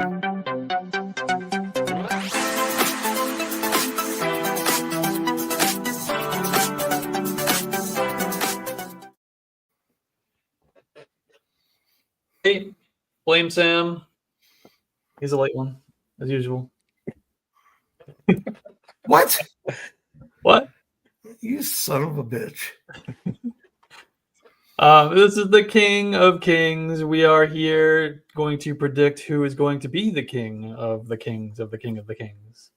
Hey, blame Sam. He's a late one, as usual. What? What? You son of a bitch. This is the King of Kings. We are here going to predict who is going to be the King of the Kings of the King of the Kings.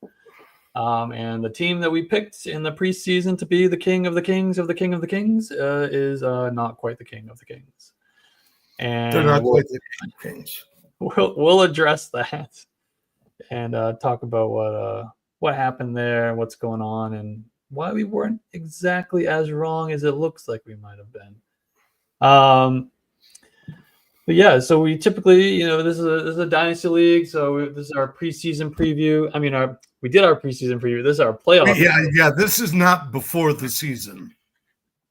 And the team that we picked in the preseason to be the King of the Kings of the King of the Kings is not quite the King of the Kings. And they're not quite the Kings. We'll address that and talk about what happened there, what's going on, and why we weren't exactly as wrong as it looks like we might have been. But yeah, so we typically, this is a dynasty league, so this is our preseason preview. I mean, we did our preseason preview. This is our playoff. Yeah. This is not before the season.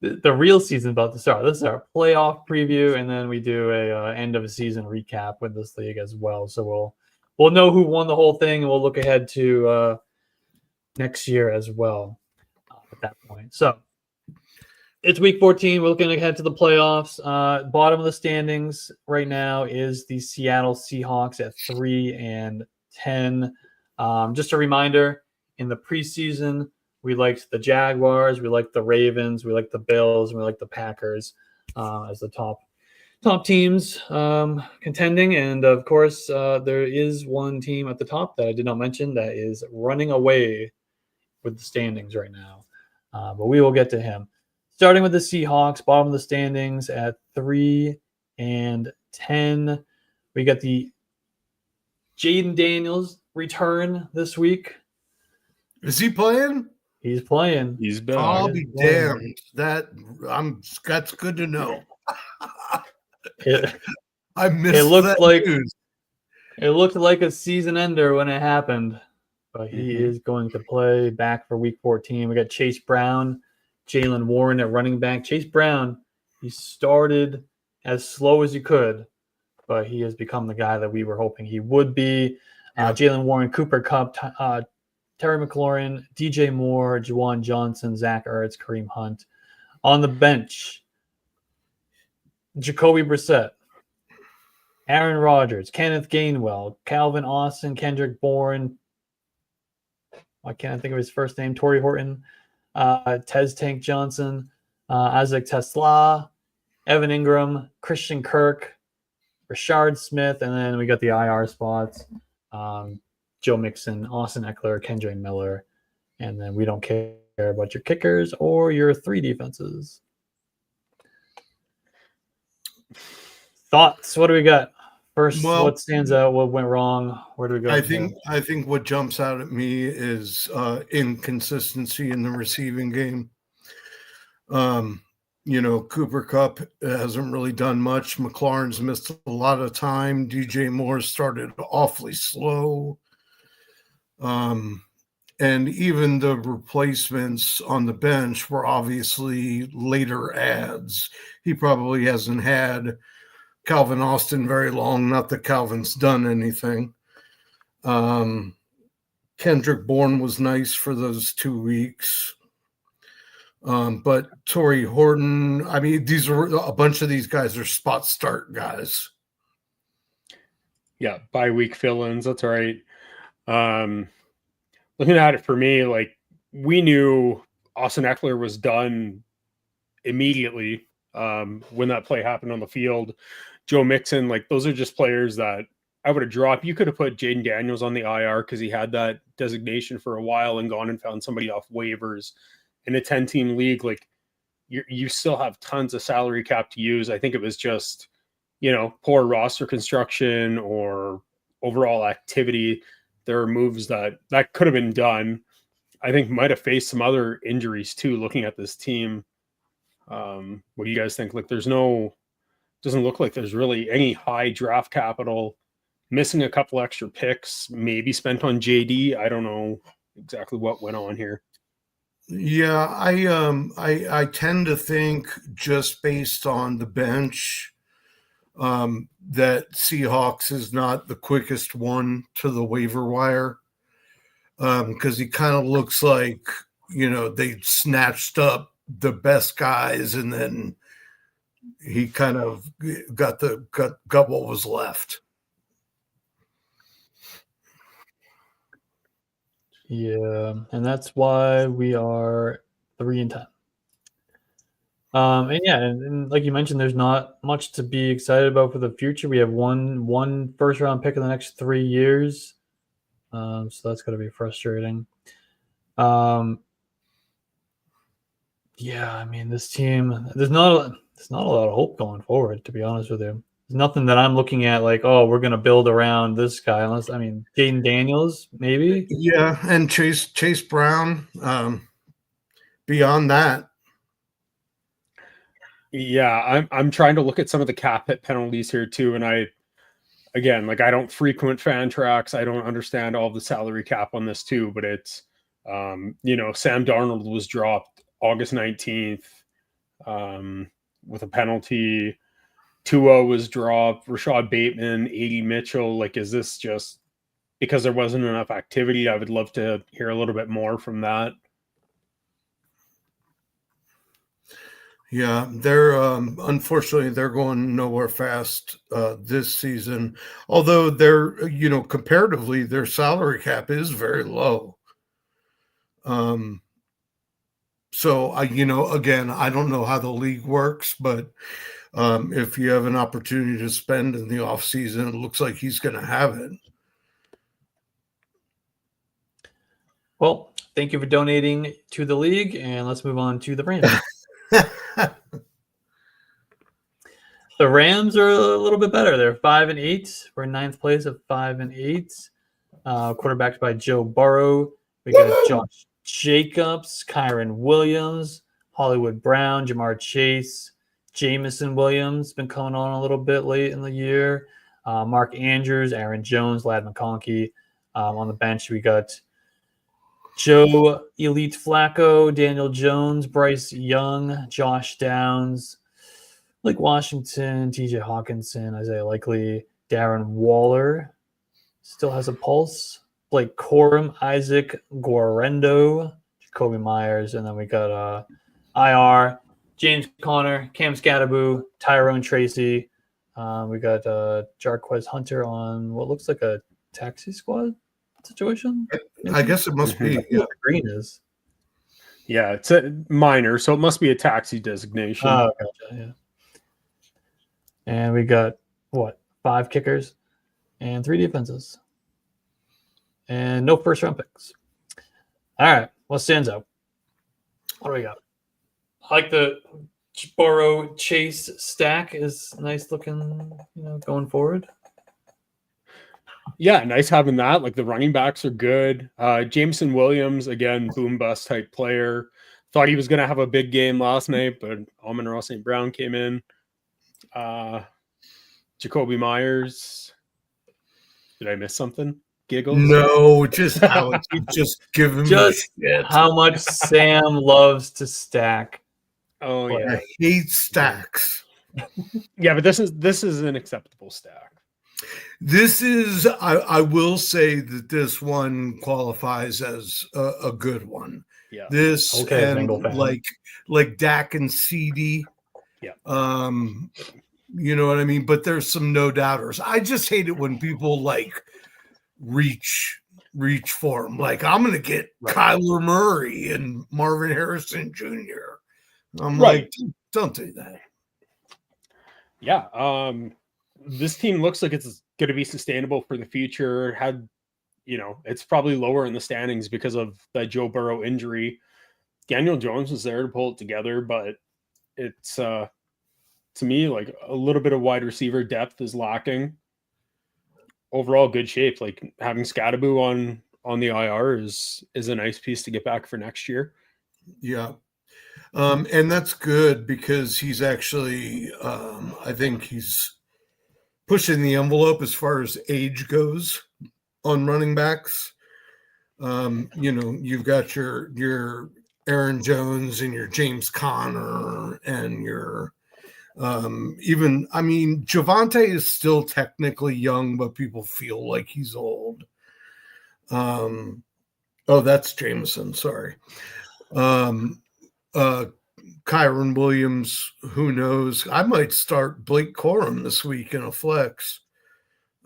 The real season about to start. This is our playoff preview, and then we do a end of a season recap with this league as well. So we'll know who won the whole thing, and we'll look ahead to next year as well at that point. So it's week 14. We're looking ahead to the playoffs. Bottom of the standings right now is the Seattle Seahawks at 3-10. Just a reminder, in the preseason, we liked the Jaguars, we liked the Ravens, we liked the Bills, and we liked the Packers as the top teams contending. And of course, there is one team at the top that I did not mention that is running away with the standings right now. But we will get to him. Starting with the Seahawks, bottom of the standings at 3-10. We got the Jaden Daniels return this week. Is he playing? He's playing. He's back. I'll be damned. That's good to know. I missed that news. It looked like a season ender when it happened, but he is going to play back for week 14. We got Chase Brown, Jaylen Warren at running back. Chase Brown, he started as slow as he could, but he has become the guy that we were hoping he would be. Jaylen Warren, Cooper Kupp, Terry McLaurin, DJ Moore, Juwan Johnson, Zach Ertz, Kareem Hunt. On the bench, Jacoby Brissett, Aaron Rodgers, Kenneth Gainwell, Calvin Austin, Kendrick Bourne. Why can't I think of his first name? Torrey Horton, Tez Tank Johnson, Isaac Tesla, Evan Ingram, Christian Kirk, Rashard Smith, and then we got the IR spots. Joe Mixon, Austin Eckler, Kendre Miller, and then we don't care about your kickers or your 3 defenses. Thoughts? What do we got? First, what stands out? What went wrong? Where do we go? I think what jumps out at me is inconsistency in the receiving game. Cooper Kupp hasn't really done much. McLaurin's missed a lot of time. DJ Moore started awfully slow. And even the replacements on the bench were obviously later adds. He probably hasn't had Calvin Austin very long. Not that Calvin's done anything. Kendrick Bourne was nice for those 2 weeks. But Torrey Horton, I mean, a bunch of these guys are spot start guys. Yeah, bye-week fill-ins, that's right. Looking at it for me, like, we knew Austin Eckler was done immediately when that play happened on the field. Joe Mixon, like, those are just players that I would have dropped. You could have put Jaden Daniels on the IR because he had that designation for a while and gone and found somebody off waivers. In a 10-team league, like, you still have tons of salary cap to use. I think it was just, poor roster construction or overall activity. There are moves that could have been done. I think might have faced some other injuries too, looking at this team. What do you guys think? Like, doesn't look like there's really any high draft capital, missing a couple extra picks, maybe spent on JD. I don't know exactly what went on here. Yeah, I tend to think just based on the bench, that Seahawks is not the quickest one to the waiver wire, because he kind of looks like, they snatched up the best guys and then he kind of got what was left. Yeah, and that's why we are 3-10. And like you mentioned, there's not much to be excited about for the future. We have one first round pick in the next 3 years, so that's going to be frustrating. Yeah, I mean, this team, there's not a lot of hope going forward, to be honest with you. There's nothing that I'm looking at like, oh, we're going to build around this guy. Unless, I mean, Dane Daniels, maybe. Yeah, and Chase Brown. Beyond that, Yeah, I'm trying to look at some of the cap hit penalties here too, and I don't frequent fan tracks. I don't understand all the salary cap on this too, but it's Sam Darnold was dropped August 19th with a penalty. Tua was dropped. Rashad Bateman, A.D. Mitchell. Like, is this just because there wasn't enough activity? I would love to hear a little bit more from that. Yeah, they're unfortunately they're going nowhere fast this season. Although they're comparatively their salary cap is very low. So again, I don't know how the league works, but if you have an opportunity to spend in the offseason, it looks like he's going to have it. Well, thank you for donating to the league, and let's move on to the Rams. The Rams are a little bit better. They're 5-8. We're in 9th place at 5-8. Quarterbacked by Joe Burrow. We got Josh Jacobs, Kyron Williams, Hollywood Brown, Jamar Chase, Jamison Williams, been coming on a little bit late in the year. Mark Andrews, Aaron Jones, Ladd McConkey. On the bench, we got Joe Elite Flacco, Daniel Jones, Bryce Young, Josh Downs, Blake Washington, TJ Hawkinson, Isaiah Likely, Darren Waller still has a pulse. Blake Corum, Isaac Guarendo, Jacoby Myers, and then we got IR, James Conner, Cam Scatterboo, Tyrone Tracy. We got Jarquez Hunter on what looks like a taxi squad situation. I guess it must be. Yeah. Green is. Yeah, it's a minor, so it must be a taxi designation. Oh, gotcha. Yeah. And we got 5 kickers and 3 defenses. And no first round picks. All right. What stands out? What do we got? I like the Burrow Chase stack is nice looking, going forward. Yeah, nice having that. Like, the running backs are good. Jameson Williams, again, boom bust type player. Thought he was going to have a big game last night, but Amon-Ra St. Brown came in. Jacoby Myers. Did I miss something? Giggles? No, just Alex. Just giving me shit. How much Sam loves to stack. Oh yeah, I hate stacks. Yeah, but this is an acceptable stack. This is. I will say that this one qualifies as a good one. Yeah. This okay, and like Dak and CD. Yeah. You know what I mean? But there's some no doubters. I just hate it when people like reach for him. Like, I'm going to get Kyler Murray and Marvin Harrison Jr. I'm like, don't do that. Yeah. This team looks like it's going to be sustainable for the future. It's probably lower in the standings because of that Joe Burrow injury. Daniel Jones was there to pull it together, but it's, to me, like a little bit of wide receiver depth is lacking. Overall, good shape. Like, having Scatterboo on the IR is a nice piece to get back for next year. Yeah. And that's good because he's actually, I think he's pushing the envelope as far as age goes on running backs. You've got your Aaron Jones and your James Conner and your Javante is still technically young, but people feel like he's old. That's Jameson. Sorry. Kyron Williams, who knows? I might start Blake Corum this week in a flex.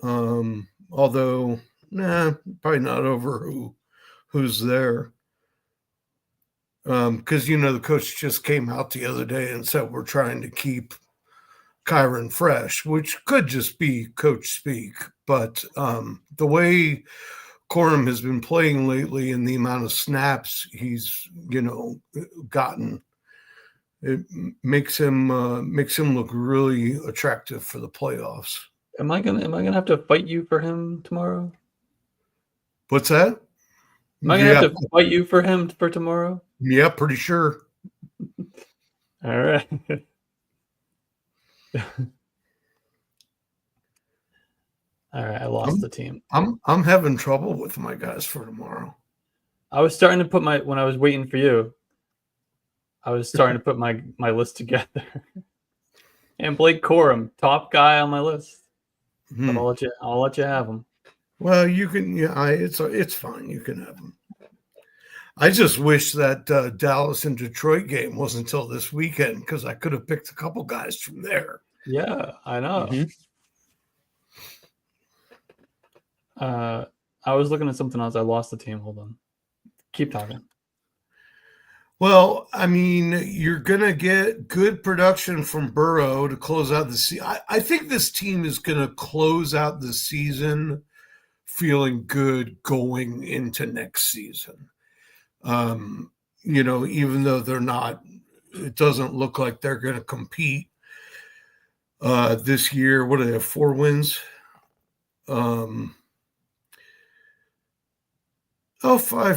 Although, probably not over who's there. Because the coach just came out the other day and said we're trying to keep Kyron fresh, which could just be coach speak. But the way Corum has been playing lately and the amount of snaps he's gotten, it makes him look really attractive for the playoffs. Am I gonna have to fight you for him tomorrow? What's that? Am I gonna have to fight you for him for tomorrow? Yeah, pretty sure. All right. All right, I lost the team. I'm having trouble with my guys for tomorrow. I was starting to put when I was waiting for you, I was starting to put my list together. And Blake Corum, top guy on my list. But I'll let you have him. Well, you can. Yeah, it's fine. You can have him. I just wish that Dallas and Detroit game wasn't until this weekend because I could have picked a couple guys from there. Yeah, I know. I was looking at something else. I lost the team. Hold on. Keep talking. Well, you're going to get good production from Burrow to close out the season. I think this team is going to close out the season feeling good going into next season. Even though they're not, it doesn't look like they're going to compete this year. What do they have? 4 wins? 5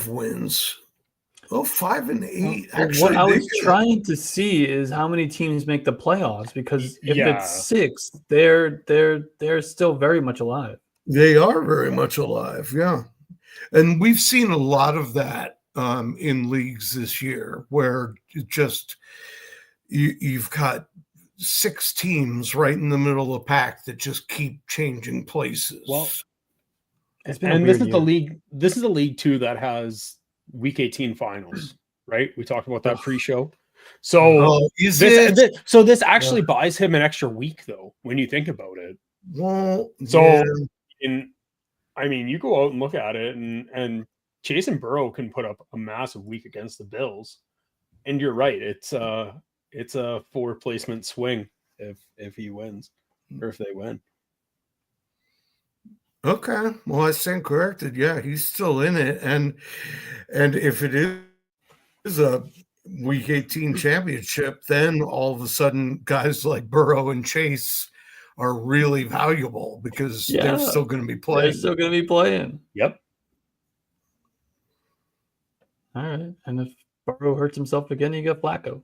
wins. 5-8. Actually, what I was trying to see is how many teams make the playoffs, because if it's 6, they're still very much alive. They are very much alive, yeah. And we've seen a lot of that in leagues this year, where you've got 6 teams right in the middle of the pack that just keep changing places. Well, and this is the league. This is a league too that has Week 18 finals, right? We talked about that pre-show. So this actually buys him an extra week, though, when you think about it. Well, you go out and look at it, and Chase and Burrow can put up a massive week against the Bills, and you're right. It's a 4 placement swing if he wins, or if they win. Okay, well, I stand corrected. Yeah, he's still in it, and if it is a Week 18 championship, then all of a sudden guys like Burrow and Chase are really valuable because they're still going to be playing. They're still going to be playing. Yep. All right, and if Burrow hurts himself again, you got Flacco.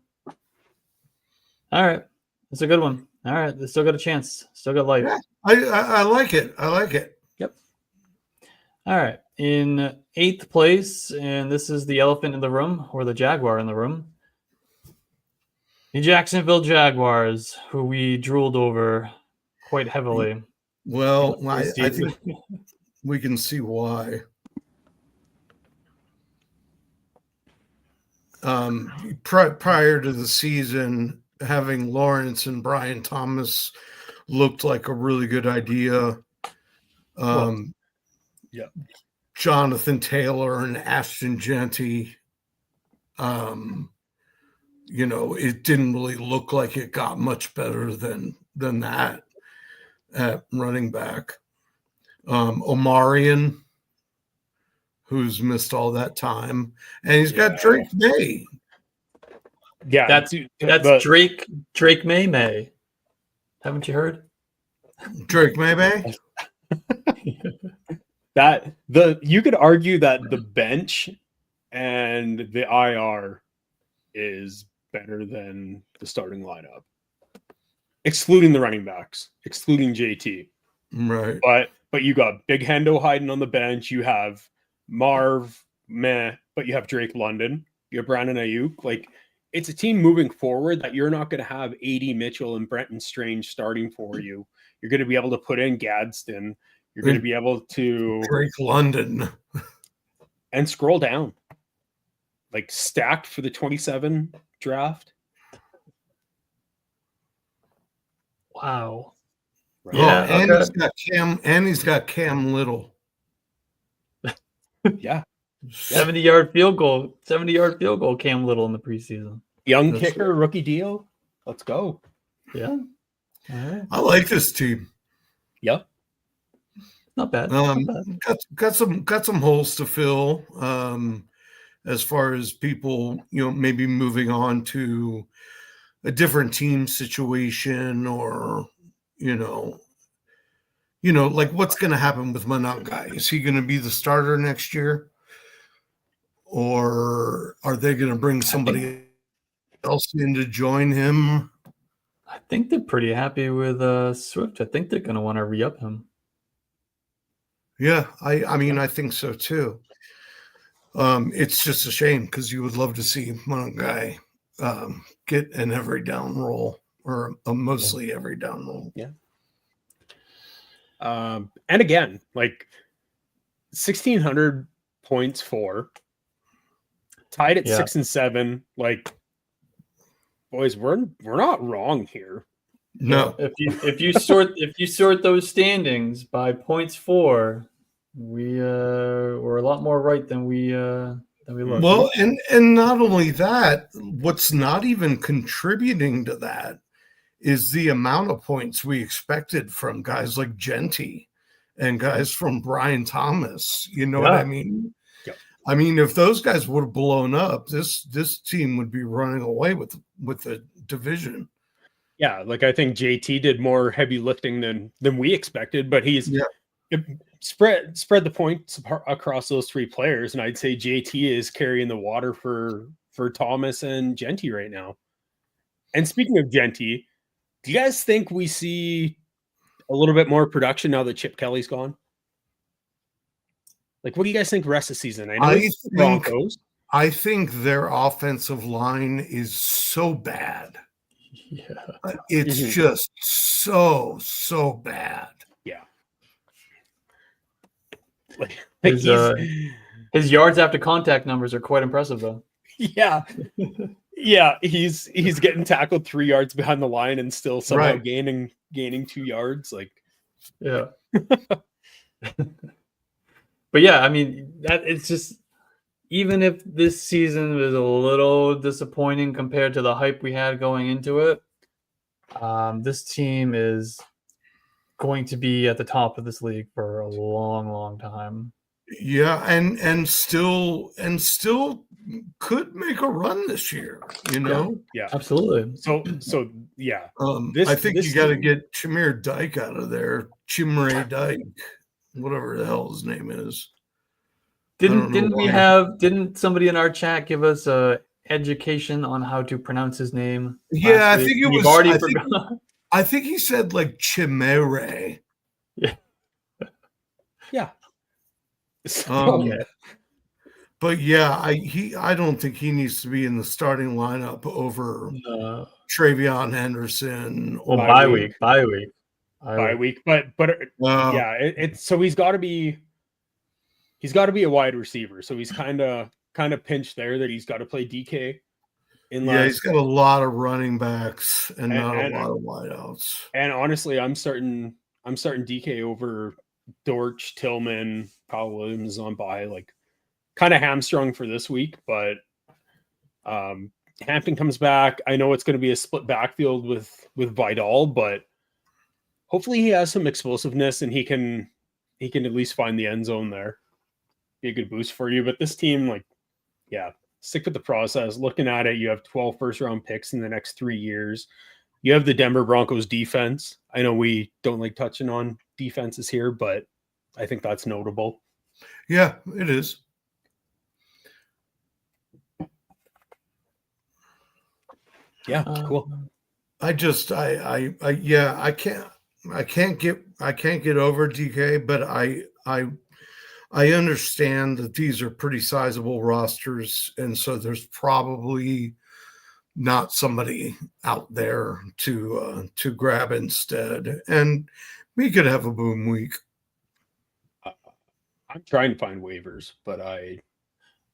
All right, that's a good one. All right, they still got a chance. Still got life. Yeah, I like it. I like it. Yep. All right. In 8th place, and this is the elephant in the room, or the Jaguar in the room, the Jacksonville Jaguars, who we drooled over quite heavily. Well, I think we can see why. Prior to the season, having Lawrence and Brian Thomas looked like a really good idea. Jonathan Taylor and Ashton Genty, it didn't really look like it got much better than that at running back. Omarion, who's missed all that time, and he's got Drake May. Yeah, that's Drake May. Haven't you heard? Drake May. You could argue that the bench and the IR is better than the starting lineup, excluding the running backs, excluding JT. Right. But you got Big Hendo hiding on the bench. You have Marv, but you have Drake London. You have Brandon Ayuk. Like, it's a team moving forward that you're not going to have AD Mitchell and Brenton Strange starting for you. You're going to be able to put in Gadsden. You're going to be able to Drake London and scroll down, like stacked for the 27 draft. Wow. Right? Yeah, and okay. he's got Cam Little. Yeah. 70-yard field goal. 70-yard field goal. Cam Little in the preseason. Young That's kicker, rookie deal. Let's go. Yeah. All right. I like this team. Yep. Not bad. Not bad. Got some holes to fill. As far as people, maybe moving on to a different team situation, or like what's going to happen with Monangai? Is he going to be the starter next year, or are they going to bring somebody else in to join him? I think they're pretty happy with Swift. I think they're going to want to re-up him. Yeah, I mean, I think so too. It's just a shame because you would love to see Monangai get an every down role, or a mostly every down role. Yeah. And again, like 1,600 points for, tied at 6 and 7. Like, boys, we're not wrong here. No, if you sort those standings by points for, we're a lot more right than we look. Well, and not only that, what's not even contributing to that is the amount of points we expected from guys like Genty and guys from Brian Thomas. You know what I mean? Yeah. I mean, if those guys would have blown up, this team would be running away with the division. Yeah, like I think JT did more heavy lifting than we expected, but he's spread the points across those three players, and I'd say JT is carrying the water for Thomas and Genty right now. And speaking of Genty, do you guys think we see a little bit more production now that Chip Kelly's gone? Like, what do you guys think rest of the season? I think their offensive line is so bad. Yeah. It's just so bad. Yeah. His yards after contact numbers are quite impressive, though. Yeah. Yeah, he's getting tackled 3 yards behind the line and still somehow gaining 2 yards. Like, yeah. But yeah, I mean, that it's just, even if this season was a little disappointing compared to the hype we had going into it, this team is going to be at the top of this league for a long, long time. Yeah, and still could make a run this year, Yeah, absolutely. So yeah. I think you got to get Chimere Dyke out of there. Chimere Dyke, whatever the hell his name is. Didn't somebody in our chat give us a education on how to pronounce his name? Yeah, I think it was. Already forgot. I think he said like Chimere. Yeah. Yeah. But yeah, I don't think he needs to be in the starting lineup over Travion Henderson. Or bye week. But yeah, it's so he's got to be a wide receiver. So he's kind of pinched there that he's got to play DK. He's got a lot of running backs and not a lot of wideouts. And honestly, I'm starting DK over Dortch, Tillman, Kyle Williams on bye, like kind of hamstrung for this week, but Hampton comes back. I know it's going to be a split backfield with Vidal, but hopefully he has some explosiveness and he can at least find the end zone there. Be a good boost for you. But this team, stick with the process. Looking at it, you have 12 first-round picks in the next 3 years. You have the Denver Broncos defense. I know we don't like touching on defenses here, but I think that's notable. Yeah, it is. Yeah, cool. I can't get over DK, but I understand that these are pretty sizable rosters, and so there's probably not somebody out there to grab instead. And we could have a boom week. I'm trying to find waivers, but I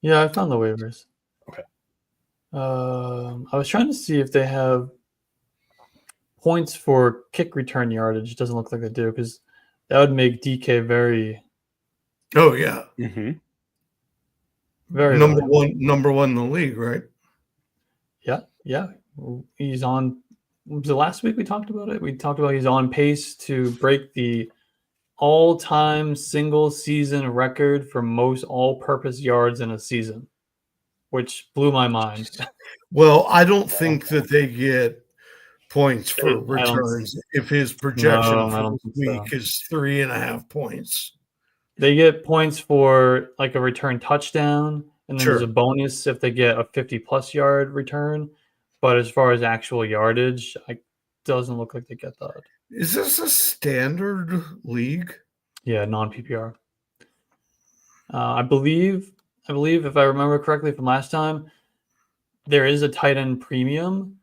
found the waivers. Okay. I was trying to see if they have points for kick return yardage. It doesn't look like they do, because that would make DK very. Oh yeah, very number valuable. number one in the league, right? Yeah. He's on. Was it last week we talked about it? We talked about he's on pace to break the all-time single season record for most all-purpose yards in a season, which blew my mind. Well, I don't think that they get points for returns if his projection for the week is 3.5 points. They get points for like a return touchdown, and then there's a bonus if they get a 50-plus yard return. But as far as actual yardage, it doesn't look like they get that. Is this a standard league? Yeah, non-PPR. I believe if I remember correctly from last time, there is a tight end premium,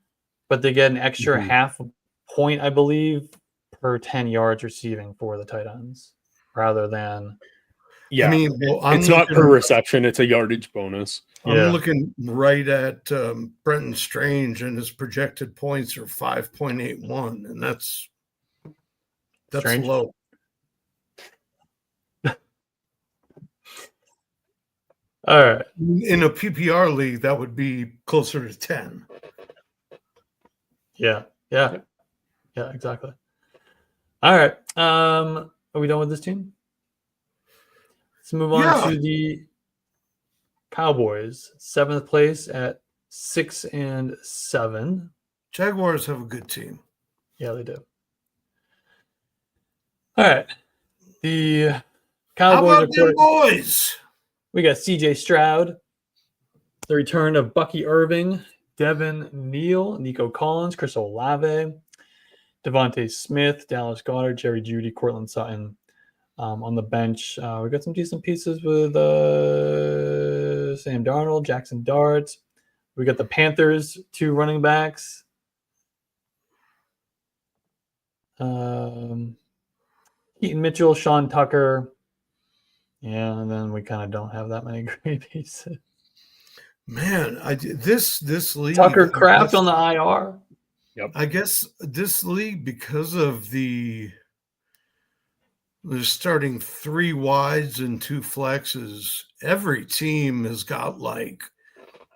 but they get an extra half a point, I believe, per 10 yards receiving for the tight ends, rather than. Yeah, I mean, it's not per reception; it's a yardage bonus. I'm looking right at Brenton Strange, and his projected points are 5.81, and that's Strange. Low. All right. In a PPR league, that would be closer to 10. Yeah, exactly. All right. Are we done with this team? Let's move on to the Cowboys. 7th place at 6-7. Jaguars have a good team. Yeah, they do. All right. The Cowboys. How about them boys? We got CJ Stroud, the return of Bucky Irving, Devin Neal, Nico Collins, Chris Olave, Devontae Smith, Dallas Goedert, Jerry Jeudy, Cortland Sutton. On the bench, we got some decent pieces with Sam Darnold, Jackson Dart. We got the Panthers, 2 running backs. Keaton Mitchell, Sean Tucker. Yeah, and then we kind of don't have that many great pieces. Man, this league. Tucker Kraft on the IR. Yep. I guess this league, because of they're starting 3 wides and 2 flexes. Every team has got like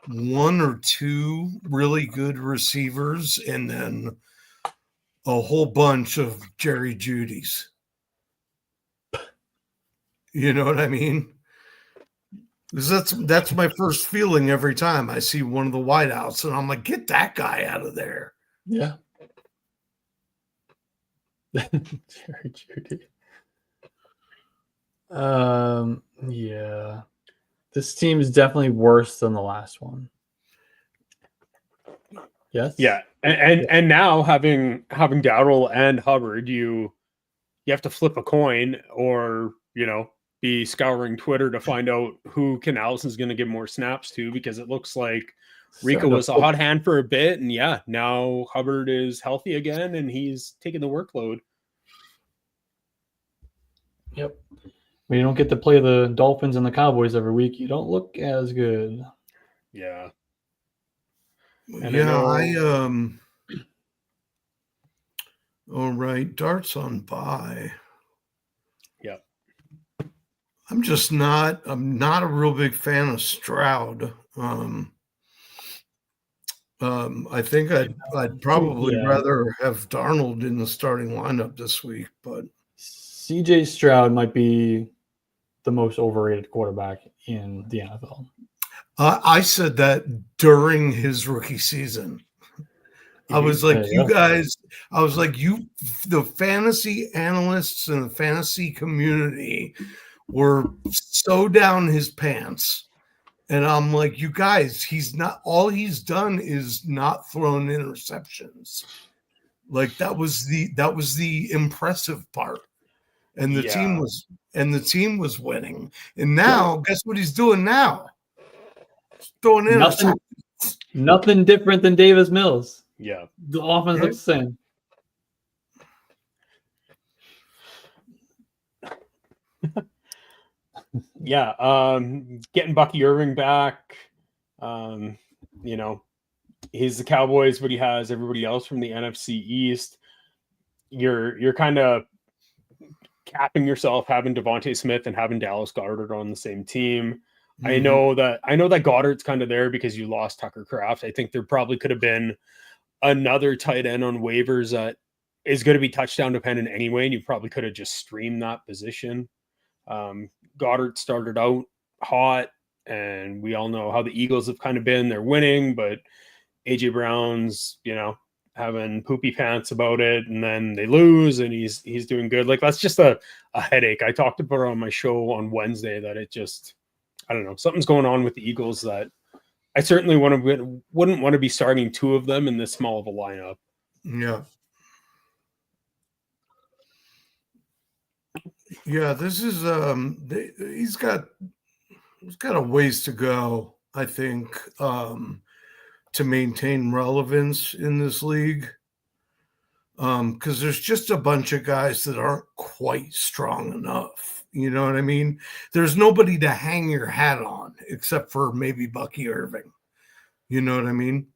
1 or 2 really good receivers, and then a whole bunch of Jerry Judys. You know what I mean? That's my first feeling every time I see one of the wideouts, and I'm like, get that guy out of there. Yeah. Jerry Jeudy. Yeah. This team is definitely worse than the last one. Yes. Yeah, and now having Dowdle and Hubbard, you have to flip a coin, or be scouring Twitter to find out who Canalson's going to give more snaps to, because it looks like Rico was a hot hand for a bit, and now Hubbard is healthy again and he's taking the workload. Yep. When you don't get to play the Dolphins and the Cowboys every week, you don't look as good. Yeah. And all right, Dart's on bye. Yeah. I'm not a real big fan of Stroud. I think I'd probably rather have Darnold in the starting lineup this week, but CJ Stroud might be the most overrated quarterback in the NFL. I said that during his rookie season. I was like, the fantasy analysts and the fantasy community were so down his pants. And I'm like, you guys, all he's done is not thrown interceptions. Like that was the impressive part. And the team was winning. And now, guess what he's doing now? He's throwing interceptions. Nothing different than Davis Mills. Yeah. The offense looks the same. Yeah. Getting Bucky Irving back. You know, he's the Cowboys, but he has everybody else from the NFC East. You're kind of capping yourself having Devontae Smith and having Dallas Goedert on the same team. I know that Goddard's kind of there because you lost Tucker Kraft. I think there probably could have been another tight end on waivers that is going to be touchdown dependent anyway, and you probably could have just streamed that position. Goddard started out hot, and we all know how the Eagles have kind of been. They're winning, but AJ Brown's, having poopy pants about it, and then they lose, and he's doing good. Like, that's just a headache. I talked about it on my show on Wednesday that it just, I don't know, something's going on with the Eagles that I certainly wouldn't want to be starting two of them in this small of a lineup. Yeah. Yeah, this is he's got a ways to go, I think, to maintain relevance in this league. Because there's just a bunch of guys that aren't quite strong enough. You know what I mean? There's nobody to hang your hat on except for maybe Bucky Irving. You know what I mean?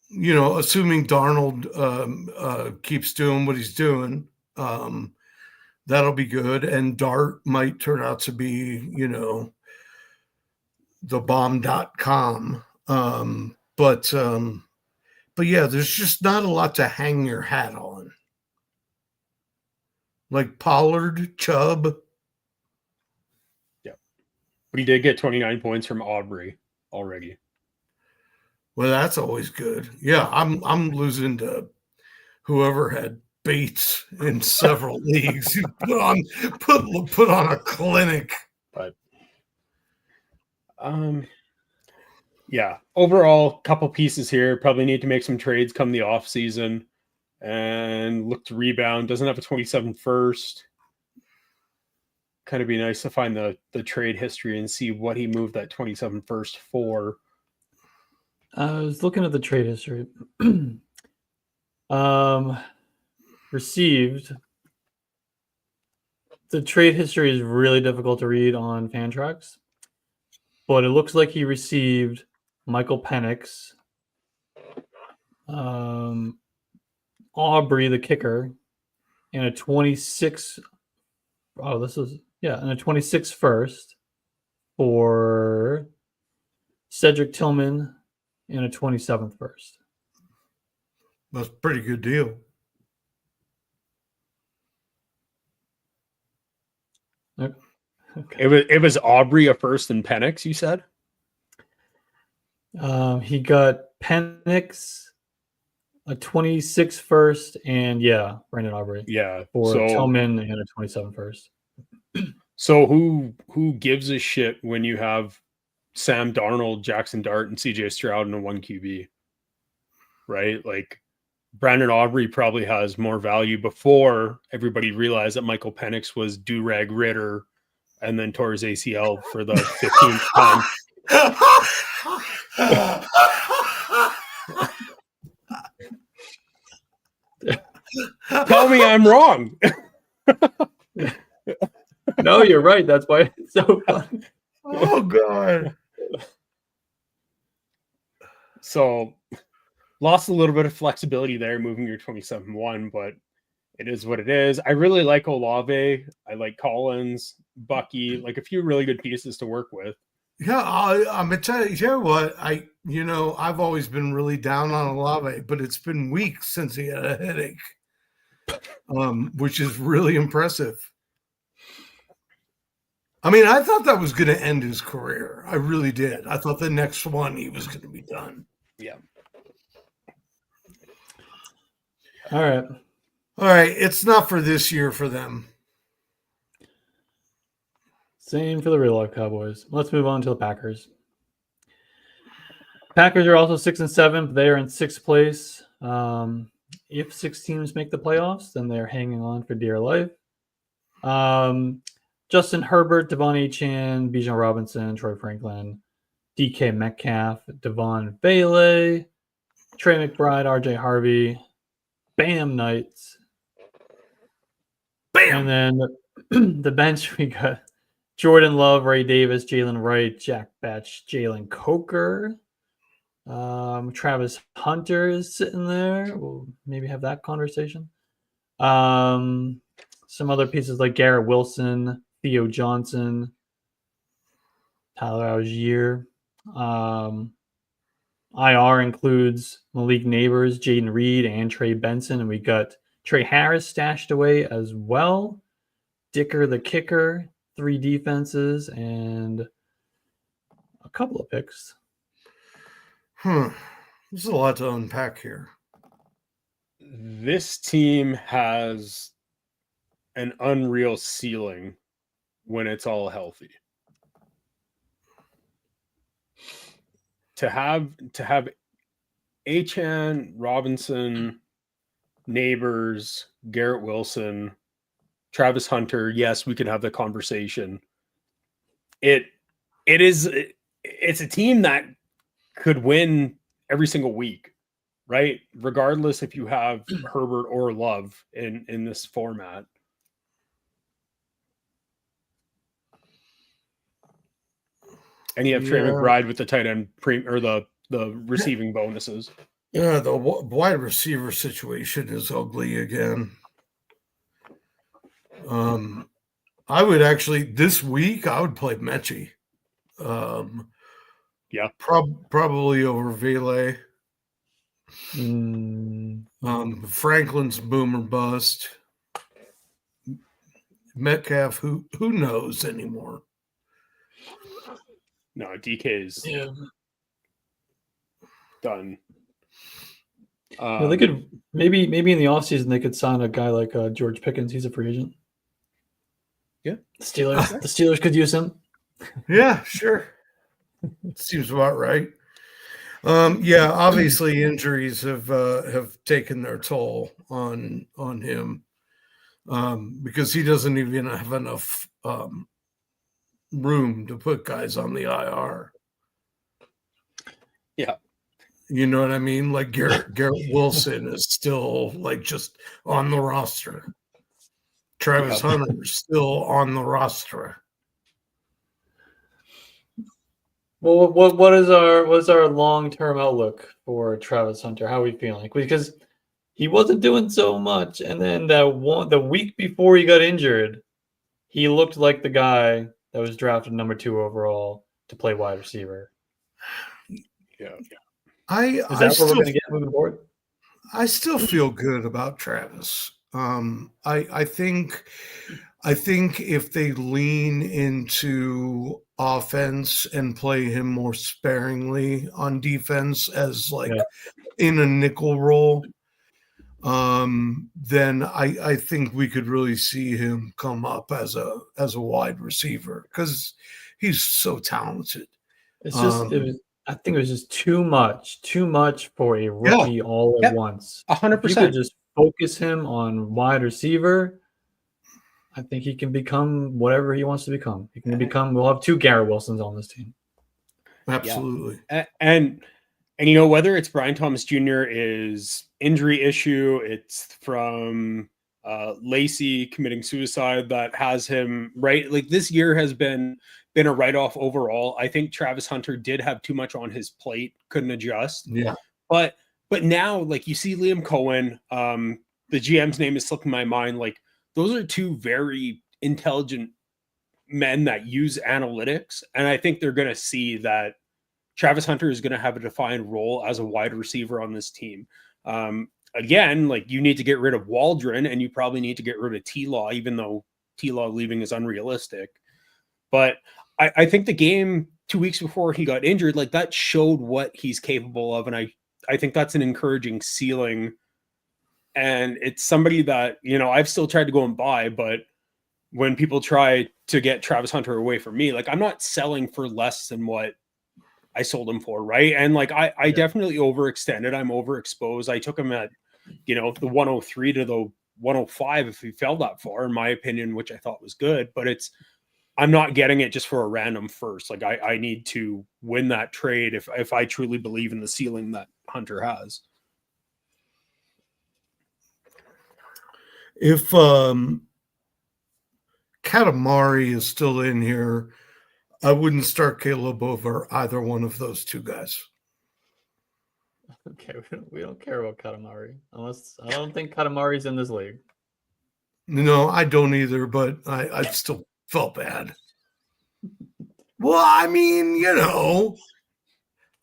Assuming Darnold keeps doing what he's doing, that'll be good. And Dart might turn out to be, the bomb.com. But yeah, there's just not a lot to hang your hat on. Like Pollard, Chubb. Yeah. But he did get 29 points from Aubrey already. Well, that's always good. Yeah, I'm losing to whoever had Bates in several leagues. You put on a clinic. But yeah, overall, couple pieces here. Probably need to make some trades come the off season and look to rebound. Doesn't have a 27 first. Kind of be nice to find the trade history and see what he moved that 27 first for. I was looking at the trade history. Received. The trade history is really difficult to read on Fantrax, but it looks like he received Michael Penix, Aubrey, the kicker, and a 26. Oh, and a 26 first for Cedric Tillman and a 27th first. That's a pretty good deal. Okay. It was Aubrey a first and Penix, you said? He got Penix, a 26 first, and Brandon Aubrey. Yeah. For Tillman and a 27 first. So who gives a shit when you have Sam Darnold, Jackson Dart, and CJ Stroud in a 1 QB? Right? Like, Brandon Aubrey probably has more value before everybody realized that Michael Penix was Durag Ritter and then tore his ACL for the 15th time. Tell me I'm wrong. No, you're right. That's why it's so fun. Oh, God. So lost a little bit of flexibility there, moving your 27-1, but it is what it is. I really like Olave. I like Collins, Bucky, like a few really good pieces to work with. Yeah, I'm gonna tell you what, I've always been really down on Olave, but it's been weeks since he had a headache, which is really impressive. I mean, I thought that was going to end his career. I really did. I thought the next one he was going to be done. Yeah. All right. It's not for this year for them. Same for the real life Cowboys. Let's move on to the Packers. Packers are also 6-7, but they are in 6th place. If 6 teams make the playoffs, then they're hanging on for dear life. Just Justin Herbert, Devon Achane, Bijan Robinson, Troy Franklin, DK Metcalf, Devon Bailey, Trey McBride, RJ Harvey, Bam Knights. Bam! And then the bench, we got Jordan Love, Ray Davis, Jalen Wright, Jack Batch, Jalen Coker. Travis Hunter is sitting there. We'll maybe have that conversation. Some other pieces like Garrett Wilson, Theo Johnson, Tyler Algier. IR includes Malik Neighbors, Jaden Reed, and Trey Benson. And we got Trey Harris stashed away as well. Dicker the kicker, 3 defenses, and a couple of picks. There's a lot to unpack here. This team has an unreal ceiling when it's all healthy. To have Achane, Robinson, Neighbors, Garrett Wilson, Travis Hunter, yes, we can have the conversation. It's a team that could win every single week, right? Regardless if you have Herbert or Love in this format. And you have Trey McBride with the tight end or the receiving bonuses. Yeah, the wide receiver situation is ugly again. I would actually this week I would play Mechie. Yeah, probably over Vele. Franklin's boomer bust. Metcalf, who knows anymore? No, DK's done. They could maybe in the offseason they could sign a guy like George Pickens. He's a free agent. Yeah, the Steelers could use him. Yeah, sure. Seems about right. Yeah, obviously injuries have taken their toll on him because he doesn't even have enough room to put guys on the IR. Yeah. You know what I mean? Like Garrett Wilson is still like just on the roster. Travis Hunter is still on the roster. Well, what is our long-term outlook for Travis Hunter? How are we feeling? Because he wasn't doing so much, and then the week before he got injured, he looked like the guy that was drafted number 2 overall to play wide receiver. Yeah. Is that what we're going to get moving forward? I still feel good about Travis. I think if they lean into offense and play him more sparingly on defense as in a nickel role, then I think we could really see him come up as a wide receiver because he's so talented. It's just I think it was just too much for a rookie all at once. 100%. If you could just focus him on wide receiver, I think he can become whatever he wants to become. He can become. We'll have 2 Garrett Wilsons on this team. Absolutely. Yeah. And whether it's Brian Thomas Jr. is injury issue, it's from Lacey committing suicide that has him right. Like this year has been a write-off overall. I think Travis Hunter did have too much on his plate, couldn't adjust. Yeah. But now, like you see Liam Cohen, the GM's name is slipping my mind. Like those are 2 very intelligent men that use analytics. And I think they're going to see that Travis Hunter is going to have a defined role as a wide receiver on this team. Again, like you need to get rid of Waldron and you probably need to get rid of T-Law, even though T-Law leaving is unrealistic. But I think the game 2 weeks before he got injured, like that showed what he's capable of. And I think that's an encouraging ceiling. And it's somebody that, I've still tried to go and buy, but when people try to get Travis Hunter away from me, like I'm not selling for less than what I sold him for, right? And like I definitely overextended. I'm overexposed. I took him at, the 103 to the 105 if he fell that far, in my opinion, which I thought was good. But it's I'm not getting it just for a random first. Like I need to win that trade if I truly believe in the ceiling that Hunter has. If Katamari is still in here, I wouldn't start Caleb over either one of those two guys. Okay, we don't care about Katamari unless I don't think Katamari's in this league. No, I don't either, but I still felt bad. Well, I mean,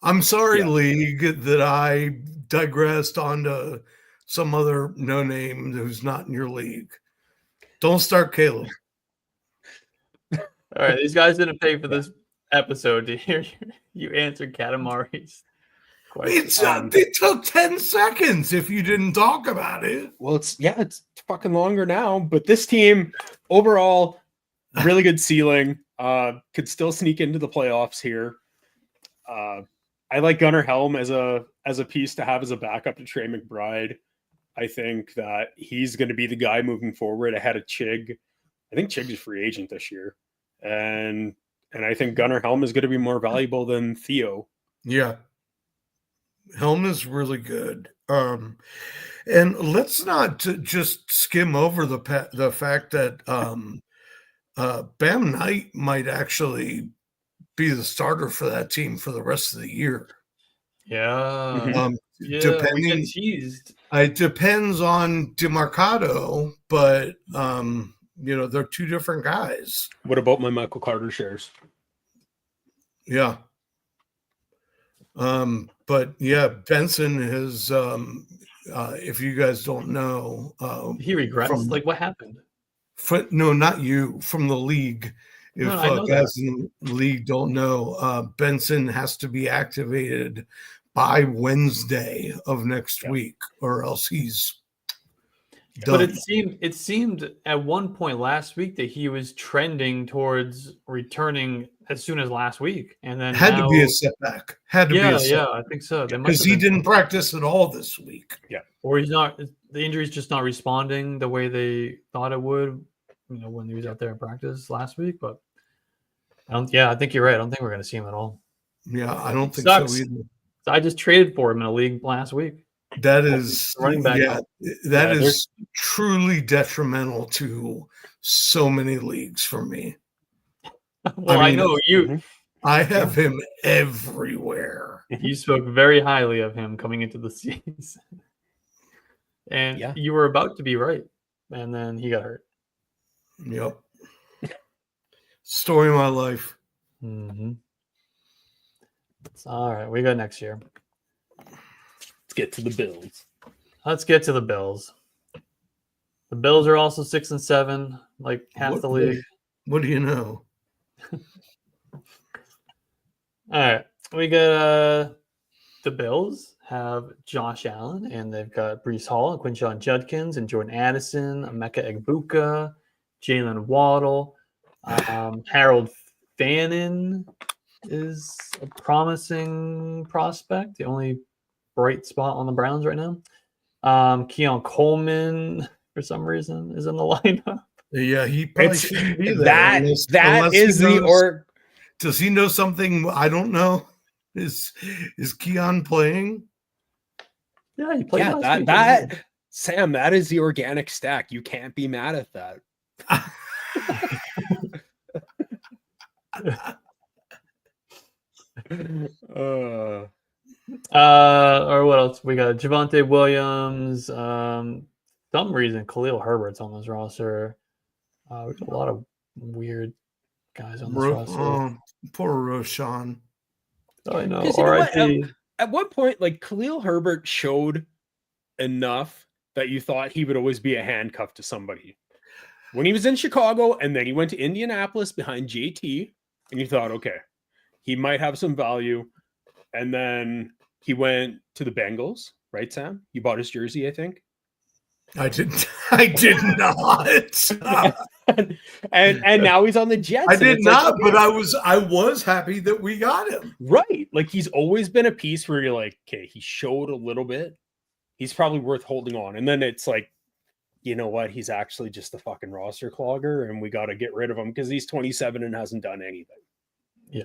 I'm sorry, league, that I digressed onto some other no-name who's not in your league. Don't start Caleb. All right, these guys didn't pay for this episode to hear you answer Katamari's question. It took 10 seconds if you didn't talk about it. Well, it's fucking longer now. But this team overall, really good ceiling. Could still sneak into the playoffs here. I like Gunnar Helm as a piece to have as a backup to Trey McBride. I think that he's going to be the guy moving forward ahead of Chig. I think Chig is free agent this year, and I think Gunnar Helm is going to be more valuable than Theo. Yeah, Helm is really good. And let's not just skim over the fact that Bam Knight might actually be the starter for that team for the rest of the year. Yeah. Depending, we get teased. It depends on DeMarcado, but they're two different guys. What about my Michael Carter shares? Yeah. But yeah, Benson has if you guys don't know, he regrets. Like, what happened? No, not you, from the league. If guys in the league don't know, Benson has to be activated by Wednesday of next week, or else he's done. But it seemed at one point last week that he was trending towards returning as soon as last week, and then to be a setback. Yeah, I think so. Because he didn't practice at all this week. Yeah, or he's not. The injury's just not responding the way they thought it would. When he was out there in practice last week, but I think you're right. I don't think we're going to see him at all. Yeah, I don't think so either. I just traded for him in a league last week. That is running back. Yeah, that is truly detrimental to so many leagues for me. Well, I know you. I have him everywhere. You spoke very highly of him coming into the season, and you were about to be right, and then he got hurt. Yep. Story of my life. Mm-hmm. All right, we got next year. Let's get to the Bills. Let's get to the Bills. The Bills are also 6-7, like half the league. What do you know? All right, we got the Bills have Josh Allen, and they've got Breece Hall and Quinshon Judkins and Jordan Addison, Emeka Egbuka, Jalen Waddle, Harold Fannin is a promising prospect. The only bright spot on the Browns right now. Keon Coleman, for some reason, is in the lineup. Yeah, he probably should be there. Does he know something I don't know? Is Keon playing? Yeah, he played. Sam, that is the organic stack. You can't be mad at that. Or what else? We got Javonte Williams. Some reason Khalil Herbert's on this roster. We got a lot of weird guys on this roster. Poor Roshan. I know. At one point, like Khalil Herbert showed enough that you thought he would always be a handcuff to somebody. When he was in Chicago and then he went to Indianapolis behind JT, and you thought, okay, he might have some value. And then he went to the Bengals, right, Sam? You bought his jersey, I think. I did not. and now he's on the Jets. I did not, but I was happy that we got him. Right. Like he's always been a piece where you're like, okay, he showed a little bit. He's probably worth holding on. And then it's like you know what? He's actually just a fucking roster clogger, and we got to get rid of him because he's 27 and hasn't done anything. Yeah.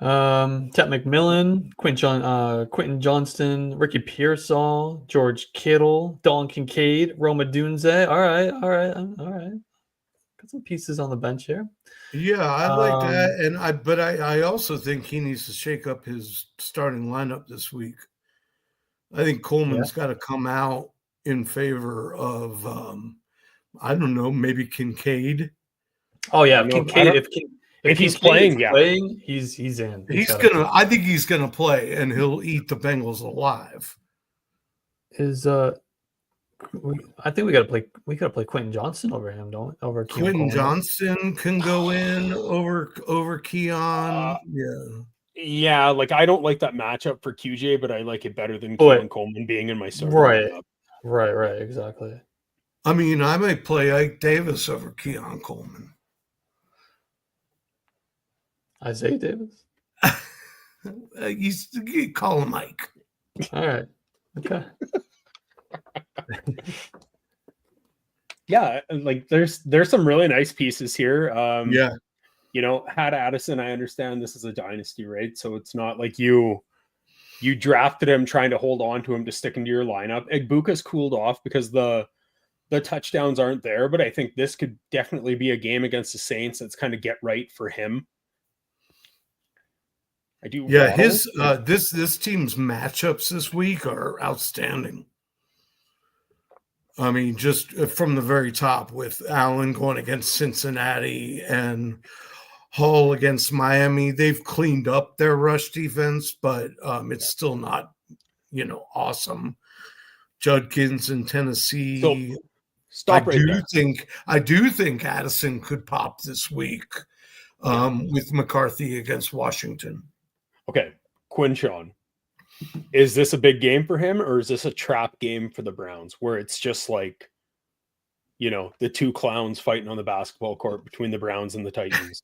Ted McMillan, Quentin Johnston, Ricky Pearsall, George Kittle, Dalton Kincaid, Roma Dunze. All right. Got some pieces on the bench here. Yeah, I like that, but I also think he needs to shake up his starting lineup this week. I think Coleman's got to come out in favor of I don't know, maybe Kincaid. Oh yeah, Kincaid. If he's playing, he's in. I think he's gonna play, and he'll eat the Bengals alive. I think we gotta play Quentin Johnston over him, don't we? Over Quentin Johnston can go in over Keon. Yeah, like I don't like that matchup for QJ, but I like it better than Keon Coleman being in my starting lineup. Right, exactly. I mean, I might play Ike Davis over Keon Coleman. Isaiah Davis? You call him Mike. All right. Okay. Yeah, like there's some really nice pieces here. Yeah. You know, had Addison, I understand this is a dynasty, right? So it's not like you drafted him trying to hold on to him to stick into your lineup. Egbuka's cooled off because the touchdowns aren't there, but I think this could definitely be a game against the Saints that's kind of get right for him. I do. Yeah, his this team's matchups this week are outstanding. I mean, just from the very top with Allen going against Cincinnati and Hall against Miami, they've cleaned up their rush defense, but it's still not, awesome. Judkins in Tennessee. So, stop right there. I do think Addison could pop this week with McCarthy against Washington. Okay, Quinshawn. Is this a big game for him, or is this a trap game for the Browns where it's just like, the two clowns fighting on the basketball court between the Browns and the Titans?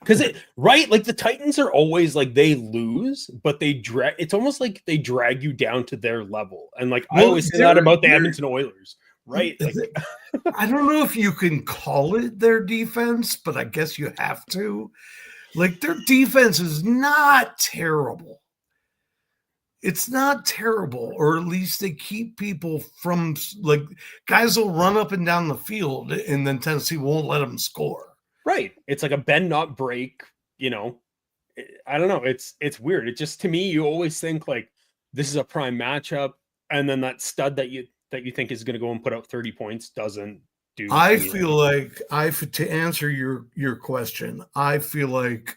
Because like the Titans are always like they lose, but it's almost like they drag you down to their level. And like I always say that about the Edmonton Oilers, right? Like, I don't know if you can call it their defense, but I guess you have to. Like their defense is not terrible. It's not terrible, or at least they keep people from like guys will run up and down the field, and then Tennessee won't let them score. Right. It's like a bend not break. I don't know. It's weird. It just, to me, you always think like this is a prime matchup, and then that stud that you think is going to go and put up 30 points doesn't do. I feel like to answer your question, I feel like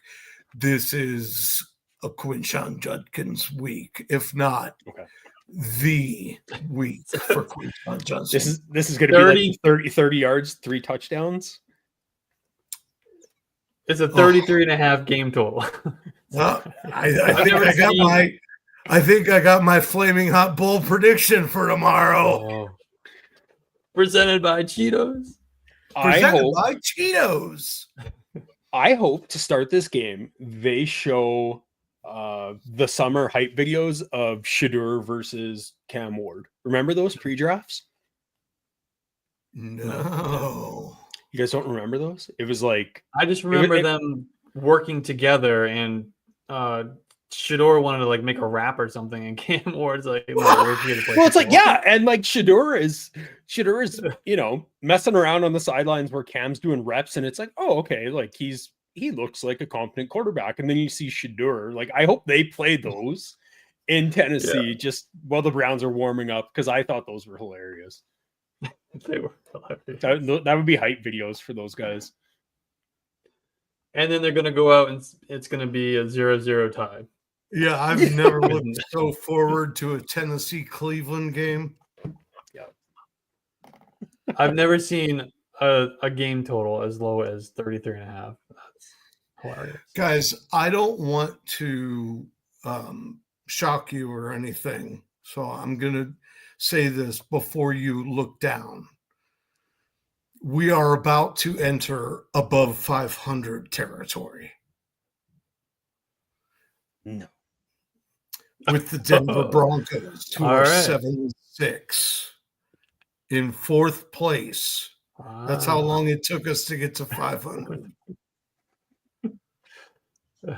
this is a Quinshon Judkins week, if not the week for Quinshon Judkins. This is going to be like 30 yards, 3 touchdowns. It's a 33 and a half game total. I think I got my flaming hot bowl prediction for tomorrow. Oh. Presented by Cheetos. I hope to start this game, they show the summer hype videos of Shedeur versus Cam Ward. Remember those pre-drafts? No. You guys don't remember those? It was like I just remember them working together, and Shedeur wanted to like make a rap or something, and Cam Ward's like, well, it's like and like Shedeur is messing around on the sidelines where Cam's doing reps, and it's like, oh, okay, like he looks like a competent quarterback, and then you see Shedeur. Like, I hope they play those in Tennessee just while the Browns are warming up, because I thought those were hilarious. They were hilarious. That would be hype videos for those guys. And then they're going to go out and it's going to be a 0-0 tie. Yeah, I've never looked so forward to a Tennessee-Cleveland game. Yeah. I've never seen a game total as low as 33 and a half. That's hilarious. Guys, I don't want to shock you or anything, so I'm going to say this before you look down. We are about to enter above 500 territory. No. With the Denver Broncos, who are 7-6. in 4th place. That's how Ah. long it took us to get to 500. All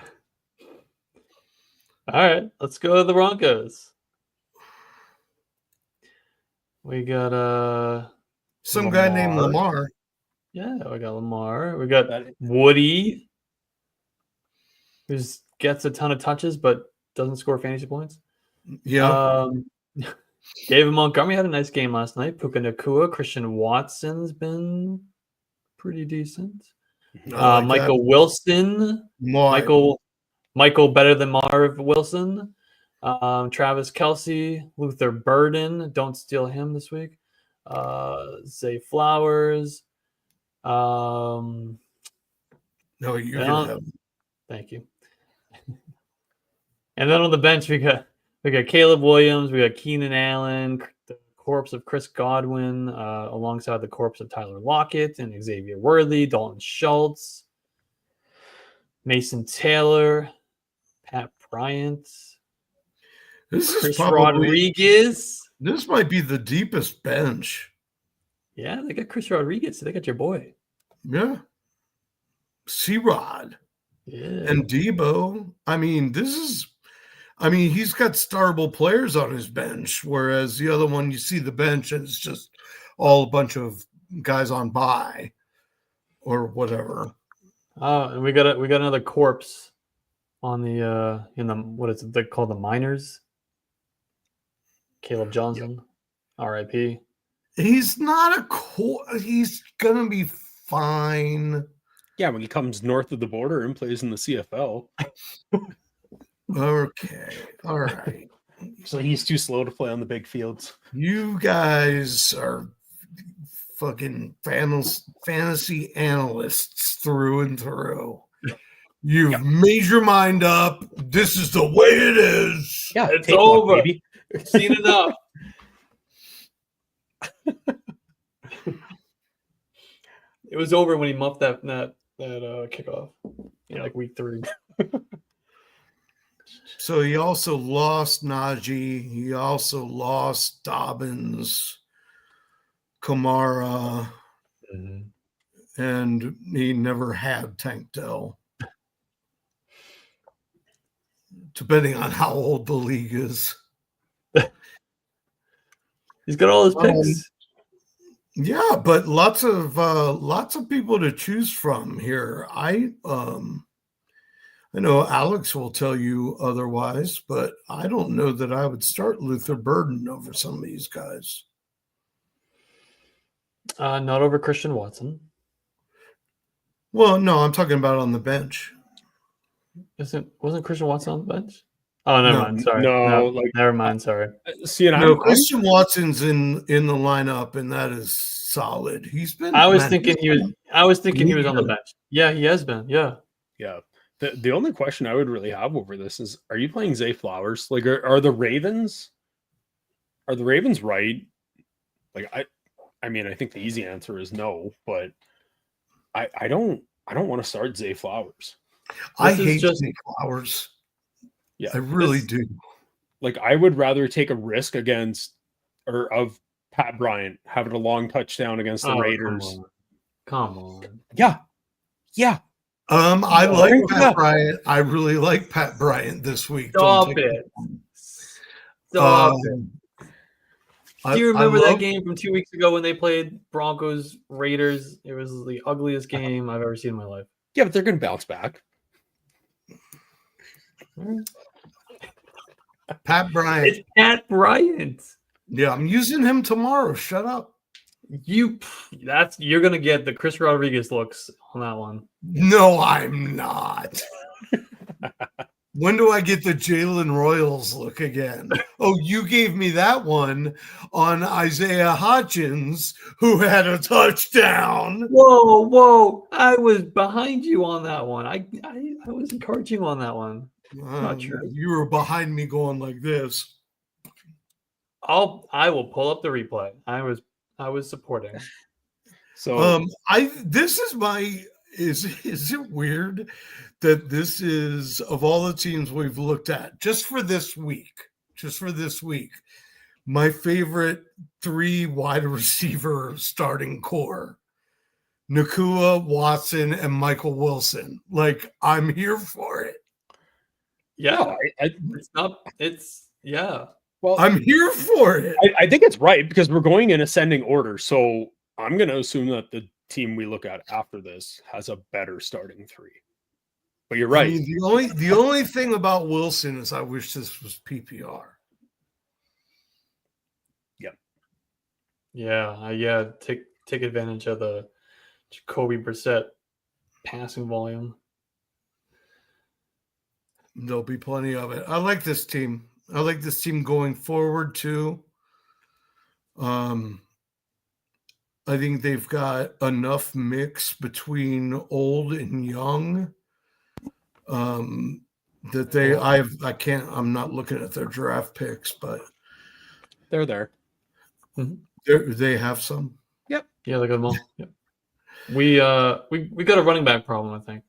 right, let's go to the Broncos. We got Some guy named Lamar. Yeah, we got Lamar. We got That- Woody, who gets a ton of touches but doesn't score fantasy points. Yeah. David Montgomery had a nice game last night. Puka Nacua, Christian Watson's been pretty decent. I like Michael that. Wilson, Michael better than Marv Wilson. Travis Kelsey, Luther Burden. Don't steal him this week. Zay Flowers. No, you can have. Thank you. And then on the bench, we got Caleb Williams, we got Keenan Allen, the corpse of Chris Godwin, alongside the corpse of Tyler Lockett and Xavier Worthy, Dalton Schultz, Mason Taylor, Pat Bryant, Chris Rodriguez. This might be the deepest bench. Yeah, they got Chris Rodriguez. So they got your boy. Yeah. C-Rod. Yeah. And Debo. I mean, he's got startable players on his bench, whereas the other one, you see the bench and it's just all a bunch of guys on bye or whatever. And we got another corpse on the in the what is it they call the minors? Caleb Johnson, yep. R.I.P. He's not he's gonna be fine. Yeah, when he comes north of the border and plays in the CFL. Okay. All right. So he's too slow to play on the big fields. You guys are fucking fantasy analysts through and through. You've made your mind up. This is the way it is. Yeah, it's over. Baby. Seen enough. It was over when he muffed that kickoff in like week 3. So he also lost Najee. He also lost Dobbins, Kamara, and he never had Tank Dell. Depending on how old the league is. He's got all his picks. Yeah, but lots of people to choose from here. I know Alex will tell you otherwise, but I don't know that I would start Luther Burden over some of these guys. Not over Christian Watson. Well, no, I'm talking about on the bench. Wasn't Christian Watson on the bench? Oh, never mind. Sorry. Never mind. Sorry. Christian Watson's in the lineup, and that is solid. He's been. I was thinking he was on the bench. Yeah, he has been. Yeah. Yeah. The only question I would really have over this is: are you playing Zay Flowers? Like, are the Ravens? Are the Ravens right? Like, I mean, I think the easy answer is no, but I don't want to start Zay Flowers. I hate Zay Flowers. Yeah, I really do. Like, I would rather take a risk of Pat Bryant having a long touchdown against the Raiders. Come on. Yeah. I like Pat Bryant. I really like Pat Bryant this week. Stop it. Do you remember that game from 2 weeks ago when they played Broncos Raiders? It was the ugliest game I've ever seen in my life. Yeah, but they're going to bounce back. Pat Bryant. It's Pat Bryant. Yeah, I'm using him tomorrow. Shut up. You're gonna get the Chris Rodriguez looks on that one. No, I'm not. When do I get the Jalen Royals look again? Oh, you gave me that one on Isaiah Hodgins, who had a touchdown. Whoa! I was behind you on that one. I was encouraging you on that one. Not true. You were behind me going like this. I will pull up the replay. I was supporting. So is it weird that this is, of all the teams we've looked at just for this week, my favorite 3 wide receiver starting core. Nakua, Watson, and Michael Wilson. Like, I'm here for it. Yeah, No, yeah. well, I'm here for it. I think it's right because we're going in ascending order. So I'm going to assume that the team we look at after this has a better starting 3. But you're right. I mean, the only thing about Wilson is I wish this was PPR. Yeah. Take advantage of the Jacoby Brissett passing volume. There'll be plenty of it. I like this team. I like this team going forward too. I think they've got enough mix between old and young. That I'm not looking at their draft picks, but They're there. they have some. Yep. Yeah, look at them all. Yep. We got a running back problem, I think.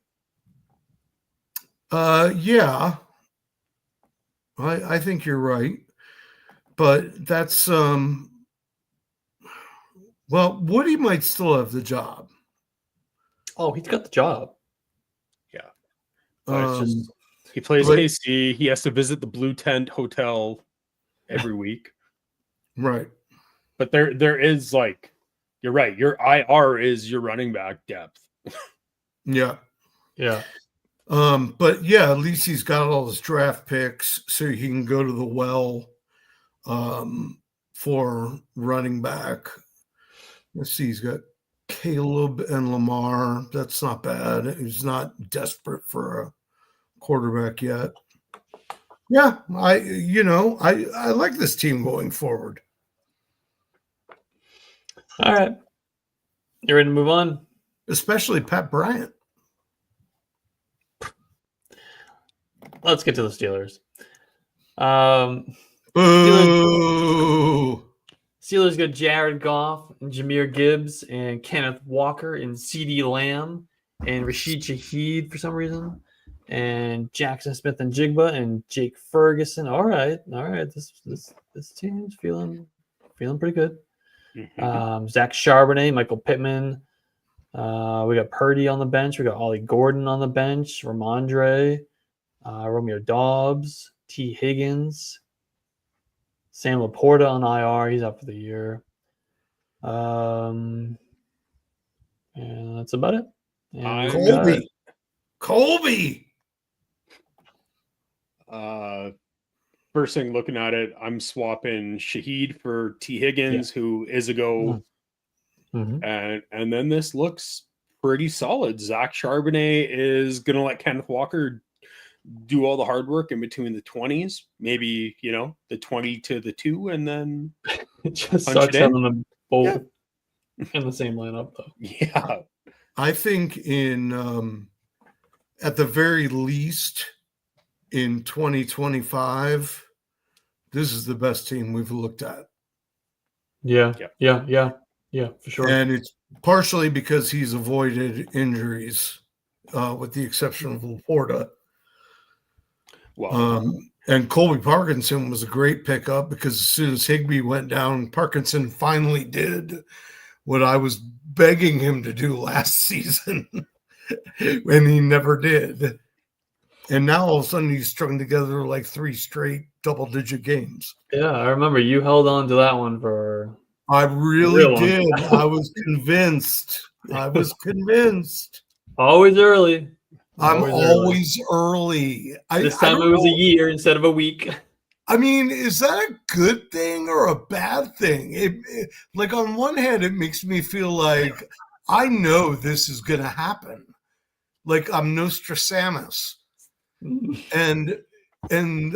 Yeah. I think you're right. But that's well, Woody might still have the job. Oh, he's got the job. Yeah. But it's just he plays KC. He has to visit the Blue Tent Hotel every week. Right. But there is, like, you're right. Your IR is your running back depth. Yeah. Yeah. But yeah, at least he's got all his draft picks so he can go to the well for running back. Let's see, he's got Caleb and Lamar. That's not bad. He's not desperate for a quarterback yet. Yeah, I like this team going forward. All right. You ready to move on? Especially Pat Bryant. Let's get to the Steelers. Boo! Steelers got Jared Goff and Jahmyr Gibbs and Kenneth Walker and CeeDee Lamb and Rashid Shaheed for some reason and Jackson Smith and Jigba and Jake Ferguson. All right. This team's feeling pretty good. Zach Charbonnet, Michael Pittman. We got Purdy on the bench. We got Ollie Gordon on the bench. Ramondre, Romeo Dobbs, T. Higgins. Sam Laporta on IR. He's out for the year. And that's about it. And Colby. First thing looking at it, I'm swapping Shaheed for T. Higgins, who is a go. And then this looks pretty solid. Zach Charbonnet is going to let Kenneth Walker do all the hard work in between the 20s, maybe, the 20 to the 2, and then it just sucks having them both in the same lineup, though. Yeah. I think at the very least in 2025, this is the best team we've looked at. Yeah, for sure. And it's partially because he's avoided injuries, with the exception of Laporta. Wow. And Colby Parkinson was a great pickup because as soon as Higbee went down, Parkinson finally did what I was begging him to do last season, and he never did. And now all of a sudden he's strung together like 3 straight double-digit games. Yeah, I remember you held on to that one for. I really did. I was convinced. Always early. I'm always early. This time it was a year instead of a week. I mean, is that a good thing or a bad thing? It like, on one hand, it makes me feel like I know this is going to happen. Like I'm Nostradamus. And then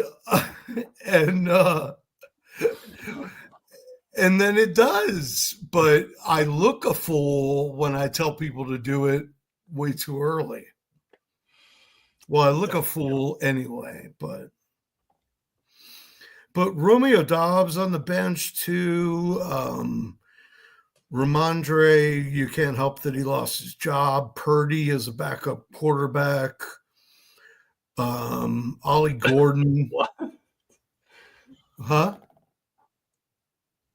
it does. But I look a fool when I tell people to do it way too early. Well, I look a fool anyway, but Romeo Dobbs on the bench too. Ramondre, you can't help that he lost his job. Purdy is a backup quarterback. Ollie Gordon. What? Huh?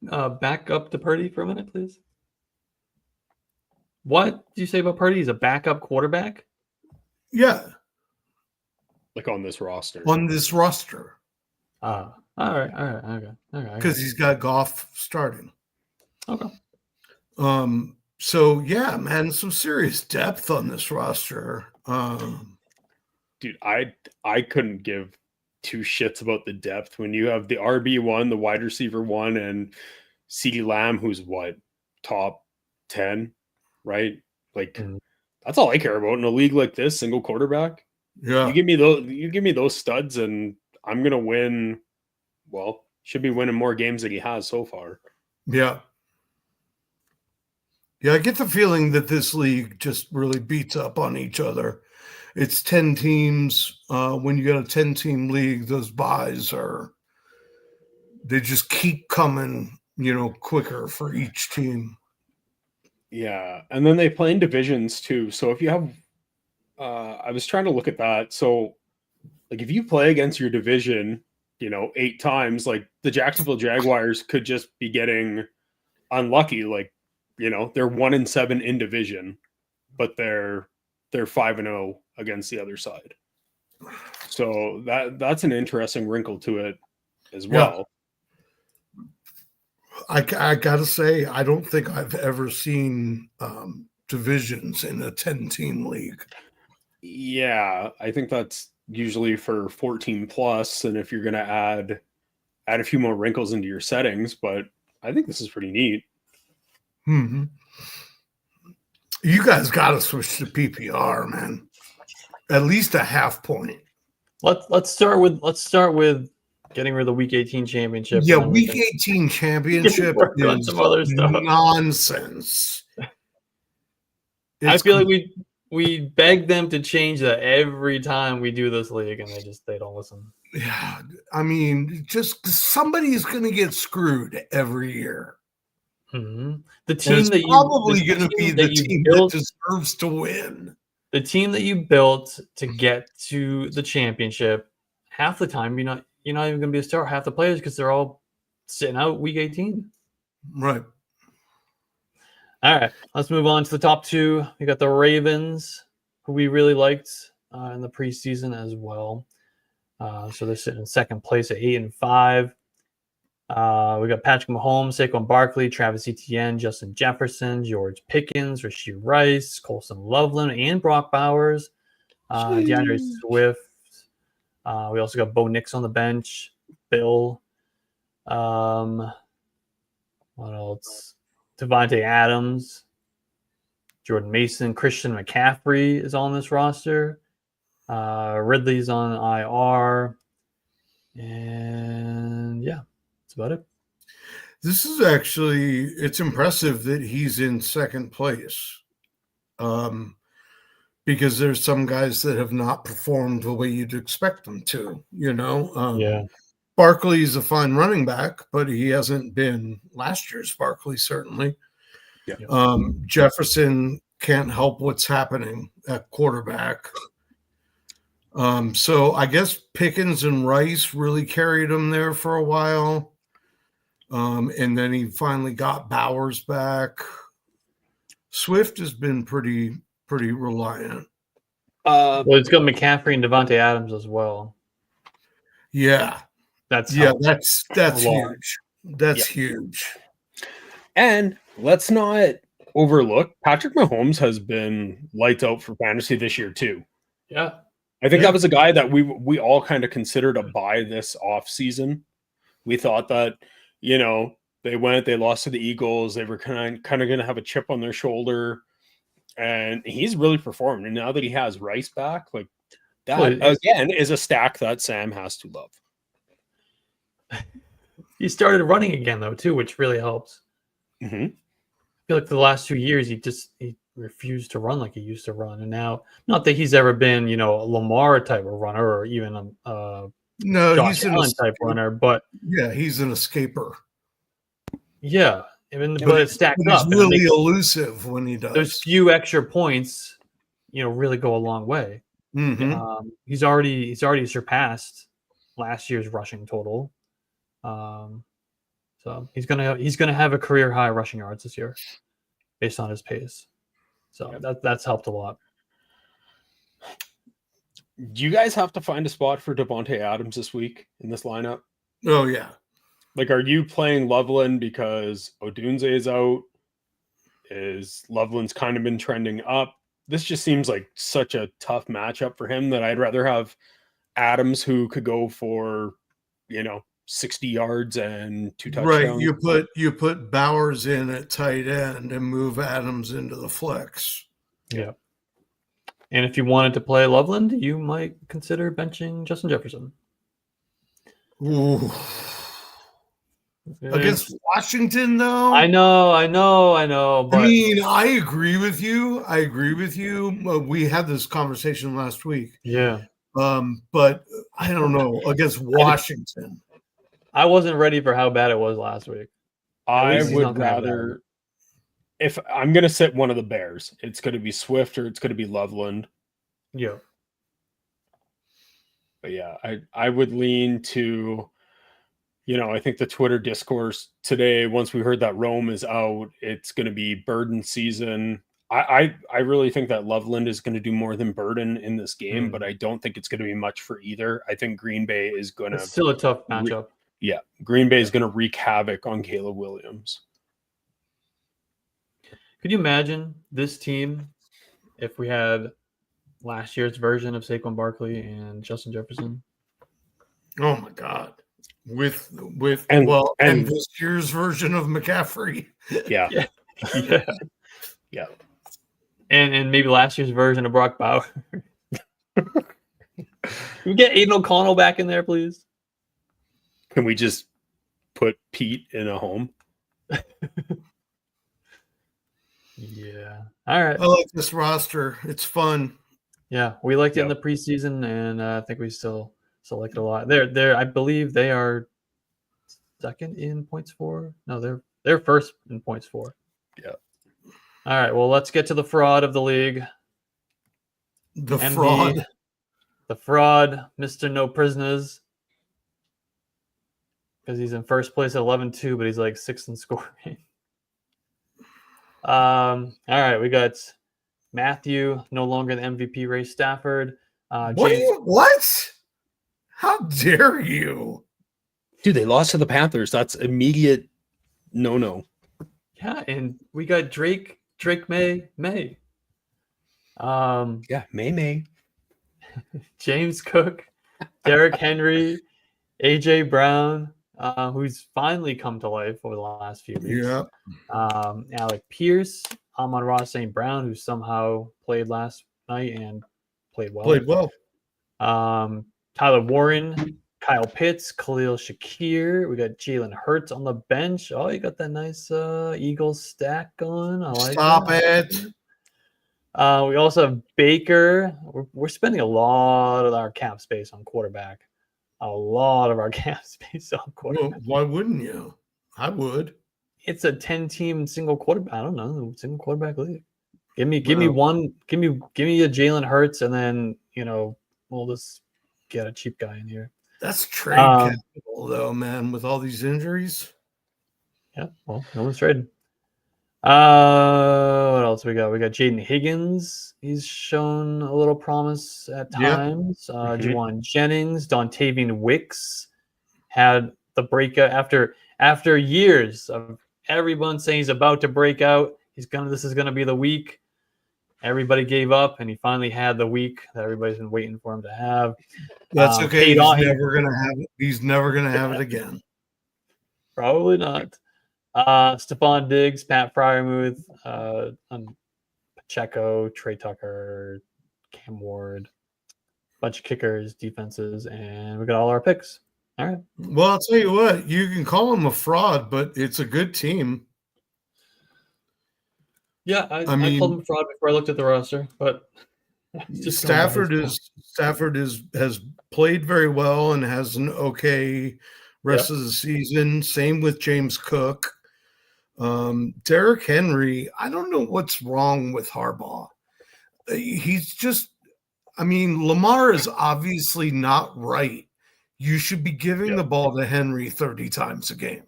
back up to Purdy for a minute, please? What did you say about Purdy? He's a backup quarterback? Yeah, Like on this roster. on this roster All right, okay. because he's got Goff starting. Okay. So yeah, man, some serious depth on this roster. Dude, I couldn't give two shits about the depth when you have the RB1, the wide receiver 1, and CeeDee Lamb, who's what, top 10, right? Like that's all I care about in a league like this, single quarterback. Yeah, You give me those studs, and I'm gonna win. Well, should be winning more games than he has so far. yeah. I get the feeling that this league just really beats up on each other. It's 10 teams. When you got a 10-team league, those buys they just keep coming, quicker for each team. Yeah, and then they play in divisions too. So if you have, I was trying to look at that. So, like, if you play against your division, 8 times, like the Jacksonville Jaguars could just be getting unlucky. Like, they're 1-7 in division, but they're 5-0 against the other side. So that's an interesting wrinkle to it as well. I gotta say, I don't think I've ever seen divisions in a 10-team league. Yeah, I think that's usually for 14 plus, and if you're going to add a few more wrinkles into your settings, but I think this is pretty neat. Mm-hmm. You guys got to switch to PPR, man. At least a half point. Let's start with getting rid of the Week 18 championship. Yeah, Week 18 championship is some other stuff. Nonsense. I feel like we beg them to change that every time we do this league, and they don't listen. Yeah, I mean, just somebody's going to get screwed every year. Mm-hmm. The team that probably going to be the team that deserves to win. The team that you built to get to the championship, half the time you're not even going to be a star. Half the players, because they're all sitting out Week 18. Right. All right, let's move on to the top 2. We got the Ravens, who we really liked in the preseason as well. So they're sitting in second place at 8-5. We got Patrick Mahomes, Saquon Barkley, Travis Etienne, Justin Jefferson, George Pickens, Rashee Rice, Colson Loveland, and Brock Bowers, DeAndre Swift. We also got Bo Nix on the bench, Bill. What else? Devontae Adams, Jordan Mason, Christian McCaffrey is on this roster. Ridley's on IR. And yeah, that's about it. This is actually, it's impressive that he's in second place. Because there's some guys that have not performed the way you'd expect them to, Yeah. Barkley's a fine running back, but he hasn't been last year's Barkley, certainly. Yeah. Jefferson can't help what's happening at quarterback. So I guess Pickens and Rice really carried him there for a while. And then he finally got Bowers back. Swift has been pretty reliant. Well, it's got McCaffrey and Devontae Adams as well. Yeah. That's huge. That's huge. And let's not overlook Patrick Mahomes has been lights out for fantasy this year too. Yeah. I think that was a guy that we all kind of considered a buy this off season. We thought that, they lost to the Eagles. They were kind of going to have a chip on their shoulder, and he's really performed. And now that he has Rice back, like that again is a stack that Sam has to love. He started running again though too, which really helps. Mm-hmm. I feel like for the last 2 years he refused to run like he used to run, and now not that he's ever been a Lamar type of runner or even Josh Allen type runner, but yeah, he's an escaper. Yeah, but it's stacked up. He's really elusive when he does. Those few extra points, really go a long way. Mm-hmm. He's already surpassed last year's rushing total. So he's gonna have a career high rushing yards this year, based on his pace. So that's helped a lot. Do you guys have to find a spot for Devontae Adams this week in this lineup? Oh yeah. Like, are you playing Loveland because Odunze is out? Is Loveland's kind of been trending up? This just seems like such a tough matchup for him that I'd rather have Adams, who could go for, 60 yards and 2 touchdowns. Right. You put Bowers in at tight end and move Adams into the flex. Yeah. And if you wanted to play Loveland, you might consider benching Justin Jefferson. Ooh. Against Washington, though? I know. But I mean, I agree with you. We had this conversation last week. Yeah. But I don't know. Against Washington. I wasn't ready for how bad it was last week. I would rather, if I'm going to sit one of the Bears, it's going to be Swift or it's going to be Loveland. Yeah. But yeah, I would lean to, I think the Twitter discourse today, once we heard that Rome is out, it's going to be Burden season. I really think that Loveland is going to do more than Burden in this game, but I don't think it's going to be much for either. I think Green Bay is going to... It's still a tough matchup. Green Bay is going to wreak havoc on Caleb Williams. Could you imagine this team if we had last year's version of Saquon Barkley and Justin Jefferson? Oh my God. With and this year's version of McCaffrey. Yeah. Yeah. And maybe last year's version of Brock Bowers. Can we get Aiden O'Connell back in there, please? Can we just put Pete in a home? Yeah. All right. I like this roster. It's fun. Yeah, we liked it in the preseason, and I think we still like it a lot. They're I believe they are second in points for. No, they're first in points for. Yeah. All right. Well, let's get to the fraud of the league. The fraud, Mr. No Prisoners. Because he's in first place at 11-2, but he's like 6th in scoring. All right, we got Matthew, no longer the MVP race. Stafford. What? How dare you? Dude, they lost to the Panthers. That's immediate no. Yeah, and we got Drake May. May. James Cook, Derrick Henry, AJ Brown, who's finally come to life over the last few weeks. Yeah. Alec Pierce, Amon-Ra St. Brown, who somehow played last night and played well. Tyler Warren, Kyle Pitts, Khalil Shakir. We got Jalen Hurts on the bench. Oh, you got that nice Eagles stack going. I like Stop that. it. We also have Baker. We're spending a lot of our cap space on quarterback. Well, why wouldn't you? I would. It's a 10-team single quarterback. I don't know, single quarterback league. Give me a Jalen Hurts, and then we'll just get a cheap guy in here. That's trade capital, though, man. With all these injuries. Yeah, well, no one's trading. What else we got? We got Jaden Higgins. He's shown a little promise at times. Juwan Jennings, Dontavian Wicks had the breakout after years of everyone saying he's about to break out. This is gonna be the week. Everybody gave up, and he finally had the week that everybody's been waiting for him to have. That's okay. He's never gonna have it. He's never gonna have it again. Probably not. Stephon Diggs, Pat Fryermuth, Pacheco, Trey Tucker, Cam Ward, bunch of kickers, defenses, and we got all our picks. All right. Well, I'll tell you what, you can call him a fraud, but it's a good team. Yeah, I called him a fraud before I looked at the roster, but Stafford has played very well and has an okay rest of the season. Same with James Cook. Derrick Henry, I don't know what's wrong with Harbaugh. He's just, Lamar is obviously not right. You should be giving the ball to Henry 30 times a game.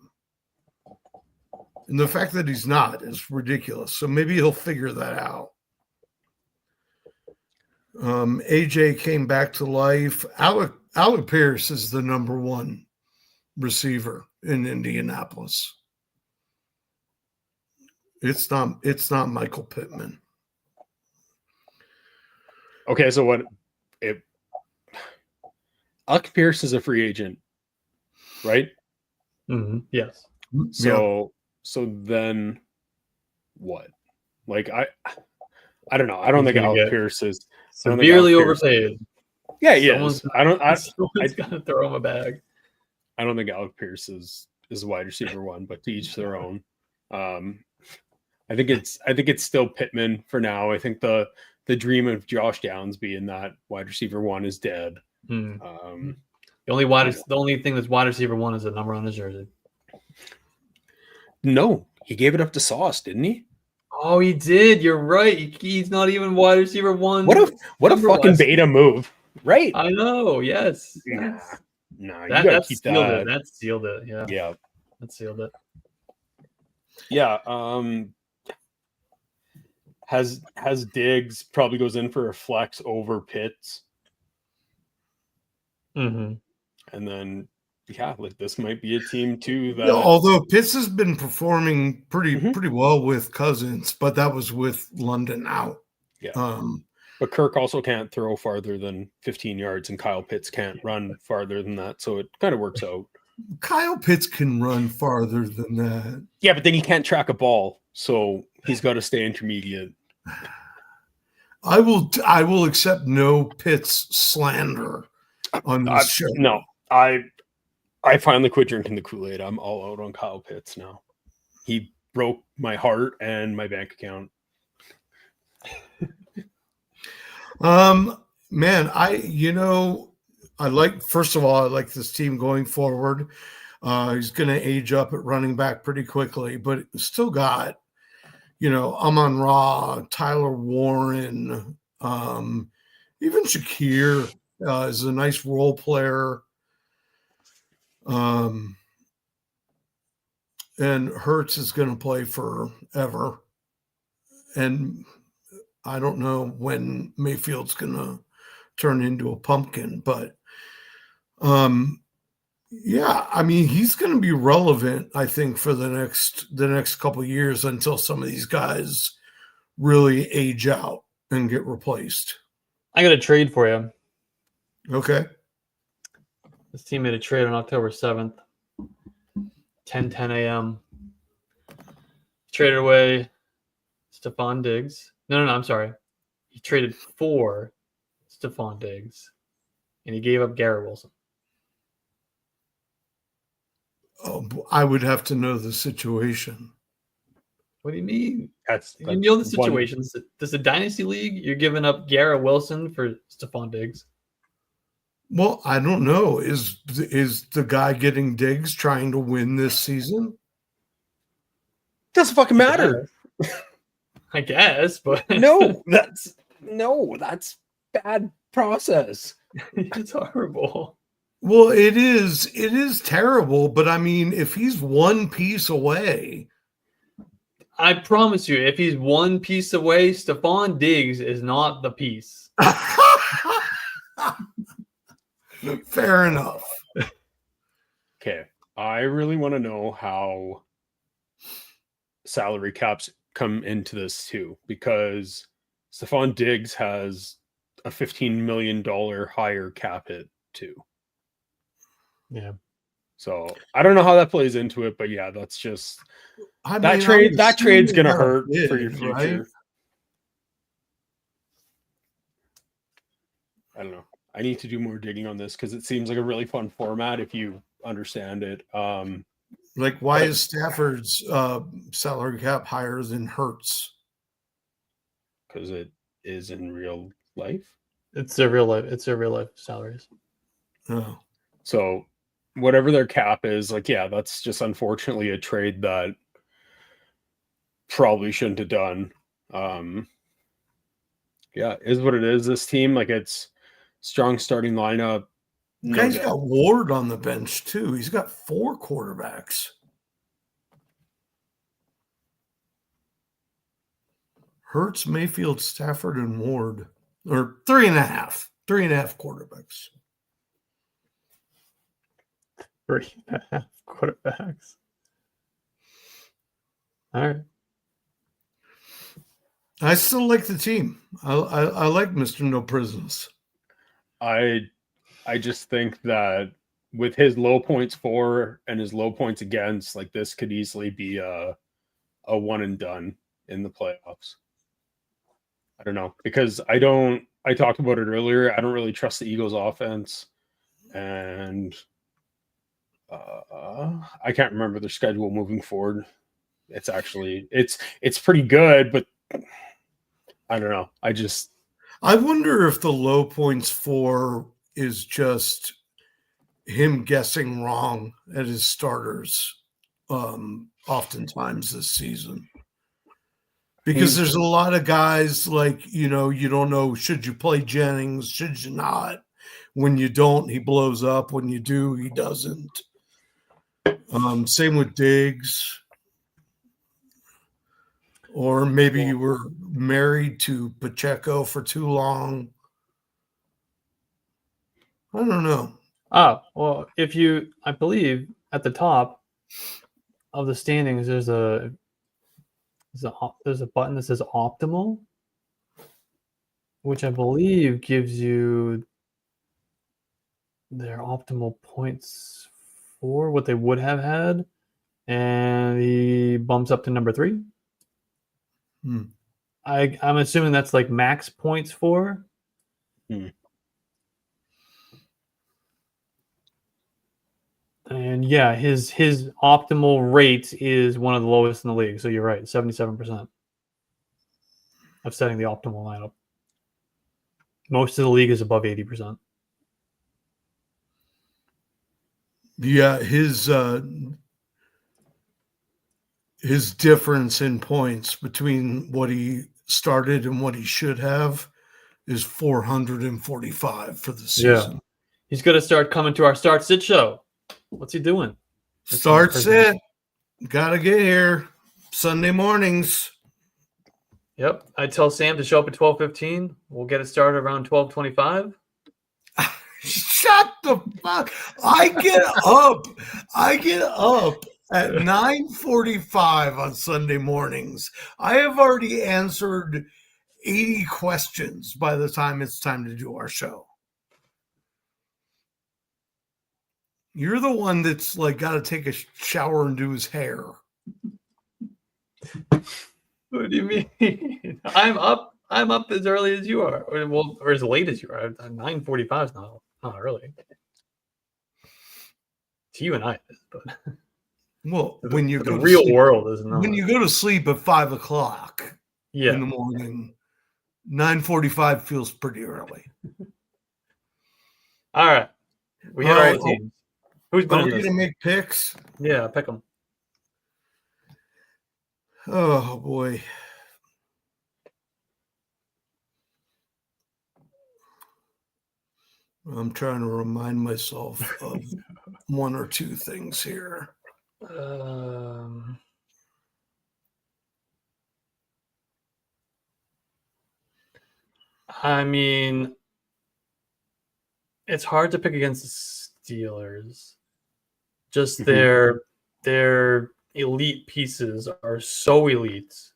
And the fact that he's not is ridiculous. So maybe he'll figure that out. AJ came back to life. Alec Pierce is the number one receiver in Indianapolis. It's not Michael Pittman. Okay, so Alec Pierce is a free agent, right? Mm-hmm. Yes. So then what? Like I don't know. I don't think Alec Pierce is severely overpaid. Yeah, he is. Someone's got to throw him a bag. I don't think Alec Pierce is a wide receiver one, but to each their own. I think it's still Pittman for now. I think the dream of Josh Downs being that wide receiver one is dead. The only thing that's wide receiver one is the number on his jersey. No, he gave it up to Sauce, didn't he? Oh, he did. You're right. He's not even wide receiver one. What a fucking beta move, right? I know. Yes. No, you gotta keep that. That sealed it. Yeah. Yeah. That sealed it. Yeah. Has Diggs probably goes in for a flex over Pitts. Mm-hmm. And then this might be a team too that although Pitts has been performing pretty well with Cousins, but that was with London out. Yeah. But Kirk also can't throw farther than 15 yards, and Kyle Pitts can't run farther than that, so it kind of works out. Kyle Pitts can run farther than that. Yeah, but then he can't track a ball, so he's got to stay intermediate. I will accept no Pitts slander on this show. No, I finally quit drinking the Kool-Aid. I'm all out on Kyle Pitts now. He broke my heart and my bank account. Man, I like, first of all, I like this team going forward. He's going to age up at running back pretty quickly, but still got, Amon-Ra, Tyler Warren, even Shakir is a nice role player. And Hurts is going to play forever. And I don't know when Mayfield's going to turn into a pumpkin, but he's going to be relevant, I think, for the next couple of years until some of these guys really age out and get replaced. I got a trade for you. Okay. This team made a trade on October 7th, 10 a.m. Traded away Stephon Diggs. No, I'm sorry. He traded for Stephon Diggs, and he gave up Garrett Wilson. Oh, I would have to know the situation. What do you mean? That's you know the situation. This is a dynasty league. You're giving up Garrett Wilson for Stephon Diggs. Well, I don't know. Is the guy getting Diggs trying to win this season? Doesn't fucking matter. I guess, but that's bad process. It's horrible. Well, it is terrible, but I mean, if he's one piece away, I promise you, if he's one piece away, Stephon Diggs is not the piece. Fair enough. Okay. I really want to know how salary caps come into this too, because Stephon Diggs has a $15 million higher cap hit too. Yeah. So I don't know how that plays into it, but yeah, that's just that trade's gonna hurt for your future. Right? I don't know. I need to do more digging on this because it seems like a really fun format if you understand it. Like, why is Stafford's salary cap higher than Hurts? Because it is in real life. It's their real life salaries. Oh. So whatever their cap is, that's just unfortunately a trade that probably shouldn't have done. Is what it is. This team, it's strong starting lineup. Guy's got Ward on the bench too. He's got 4 quarterbacks. Hurts, Mayfield, Stafford, and Ward. Or 3.5. 3.5 quarterbacks. 3.5 quarterbacks. All right. I still like the team. I like Mr. No Prisons. I just think that with his low points for and his low points against, like this could easily be a one and done in the playoffs. I don't know, because I talked about it earlier. I don't really trust the Eagles offense, and I can't remember their schedule moving forward. It's actually it's pretty good, but I don't know. I wonder if the low points for is just him guessing wrong at his starters oftentimes this season. Because there's a lot of guys like, you don't know, should you play Jennings, should you not? When you don't, he blows up. When you do, he doesn't. Same with Diggs. Or maybe you were married to Pacheco for too long. I don't know. Well, I believe at the top of the standings, there's a button that says optimal, which I believe gives you their optimal points for what they would have had, and he bumps up to number 3. I'm assuming that's like max points for. And yeah, his optimal rate is one of the lowest in the league. So you're right, 77% of setting the optimal lineup. Most of the league is above 80%. Yeah, his difference in points between what he started and what he should have is 445 for the season. Yeah. He's going to start coming to our Start Sit show. What's he doing? Start Sit. Got to get here Sunday mornings. Yep. I tell Sam to show up at 12:15. We'll get it started around 12:25. Shut the fuck. I get up at 9:45 on Sunday mornings. I have already answered 80 questions by the time it's time to do our show. You're the one that's like got to take a shower and do his hair. What do you mean? I'm up as early as you are, or as late as you are. 9:45 is not early. To you and I, but well, when you the real world is not. When you go to sleep at 5 o'clock in the morning, 9:45 feels pretty early. All right, we have our teams. Who's going to make picks? Yeah, pick them. Oh boy. I'm trying to remind myself of one or two things here. I mean, it's hard to pick against the Steelers. Just their elite pieces are so elite.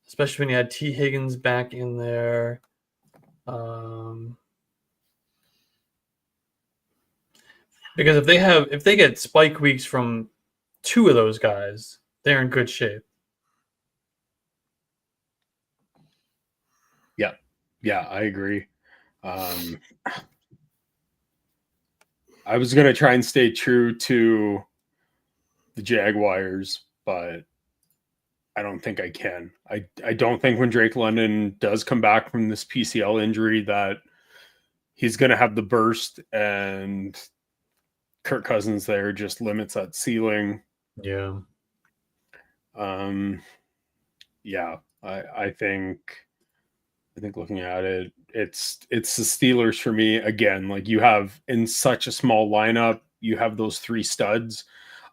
Especially when you had T. Higgins back in there. Because if they get spike weeks from 2 of those guys, they're in good shape. Yeah, I agree. I was going to try and stay true to the Jaguars, but I don't think I can. I don't think when Drake London does come back from this PCL injury that he's going to have the burst, and Kirk Cousins there just limits that ceiling. Yeah. Yeah, I think looking at it, it's the Steelers for me again. Like, you have in such a small lineup, you have those 3 studs.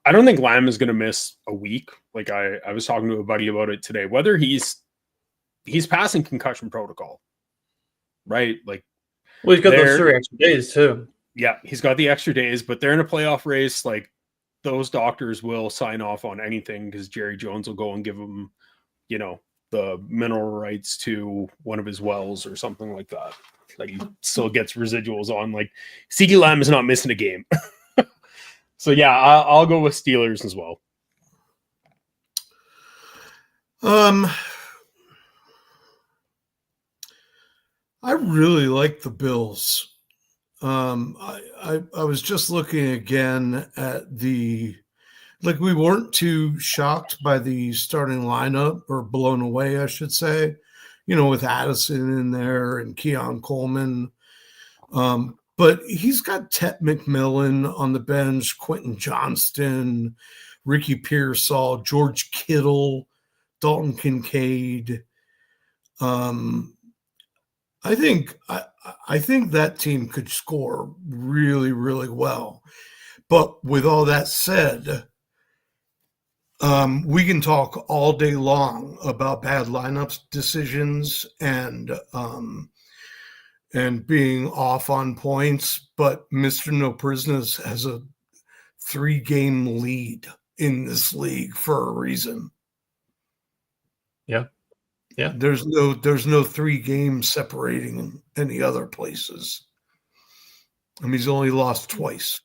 I don't think Lamb is going to miss a week. Like I was talking to a buddy about it today, whether he's passing concussion protocol, right? Like, Well, he's got those 3 extra days too. Yeah, he's got the extra days, but they're in a playoff race. Like, those doctors will sign off on anything because Jerry Jones will go and give him, the mineral rights to one of his wells or something like that. Like, he still gets residuals on. Like, CeeDee Lamb is not missing a game. So yeah, I'll go with Steelers as well. I really like the Bills. I was just looking again at we weren't too shocked by the starting lineup, or blown away, I should say, with Addison in there and Keon Coleman. But he's got Tet McMillan on the bench, Quentin Johnston, Ricky Pearsall, George Kittle, Dalton Kincaid. I think that team could score really, really well. But with all that said, we can talk all day long about bad lineups decisions and being off on points. But Mr. No Prisoners has a 3-game lead in this league for a reason. Yeah. Yeah. There's no 3 games separating any other places. I mean, he's only lost twice.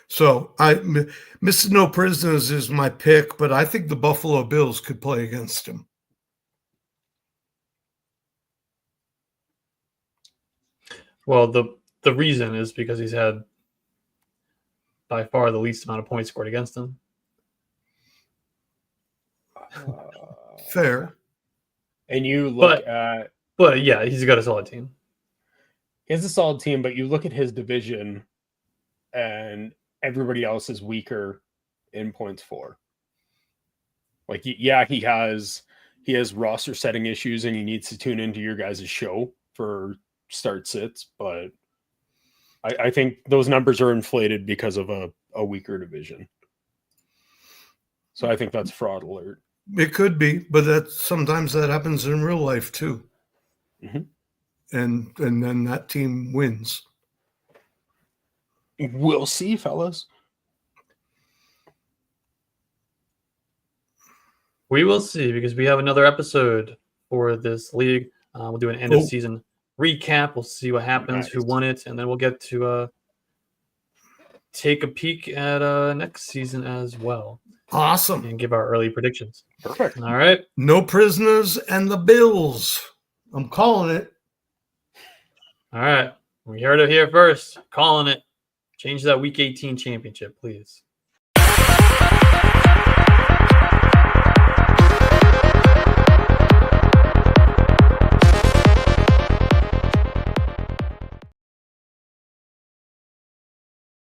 So Mr. No Prisoners is my pick, but I think the Buffalo Bills could play against him. Well, the reason is because he's had by far the least amount of points scored against him. Fair. And you look at... But yeah, he's got a solid team. He has a solid team, but you look at his division and everybody else is weaker in points for. Like, yeah, he has roster setting issues and he needs to tune into your guys' show for start sits, but I think those numbers are inflated because of a weaker division. So I think that's fraud alert. It could be, but sometimes that happens in real life too. Mm-hmm. And then that team wins. We'll see, fellas. We will see, because we have another episode for this league. We'll do an end of season recap. We'll see what happens, who won it, and then we'll get to take a peek at next season as well. Awesome. And give our early predictions. Perfect. All right. No Prisoners and the Bills. I'm calling it. All right. We heard it here first. Calling it. Change that Week 18 championship, please.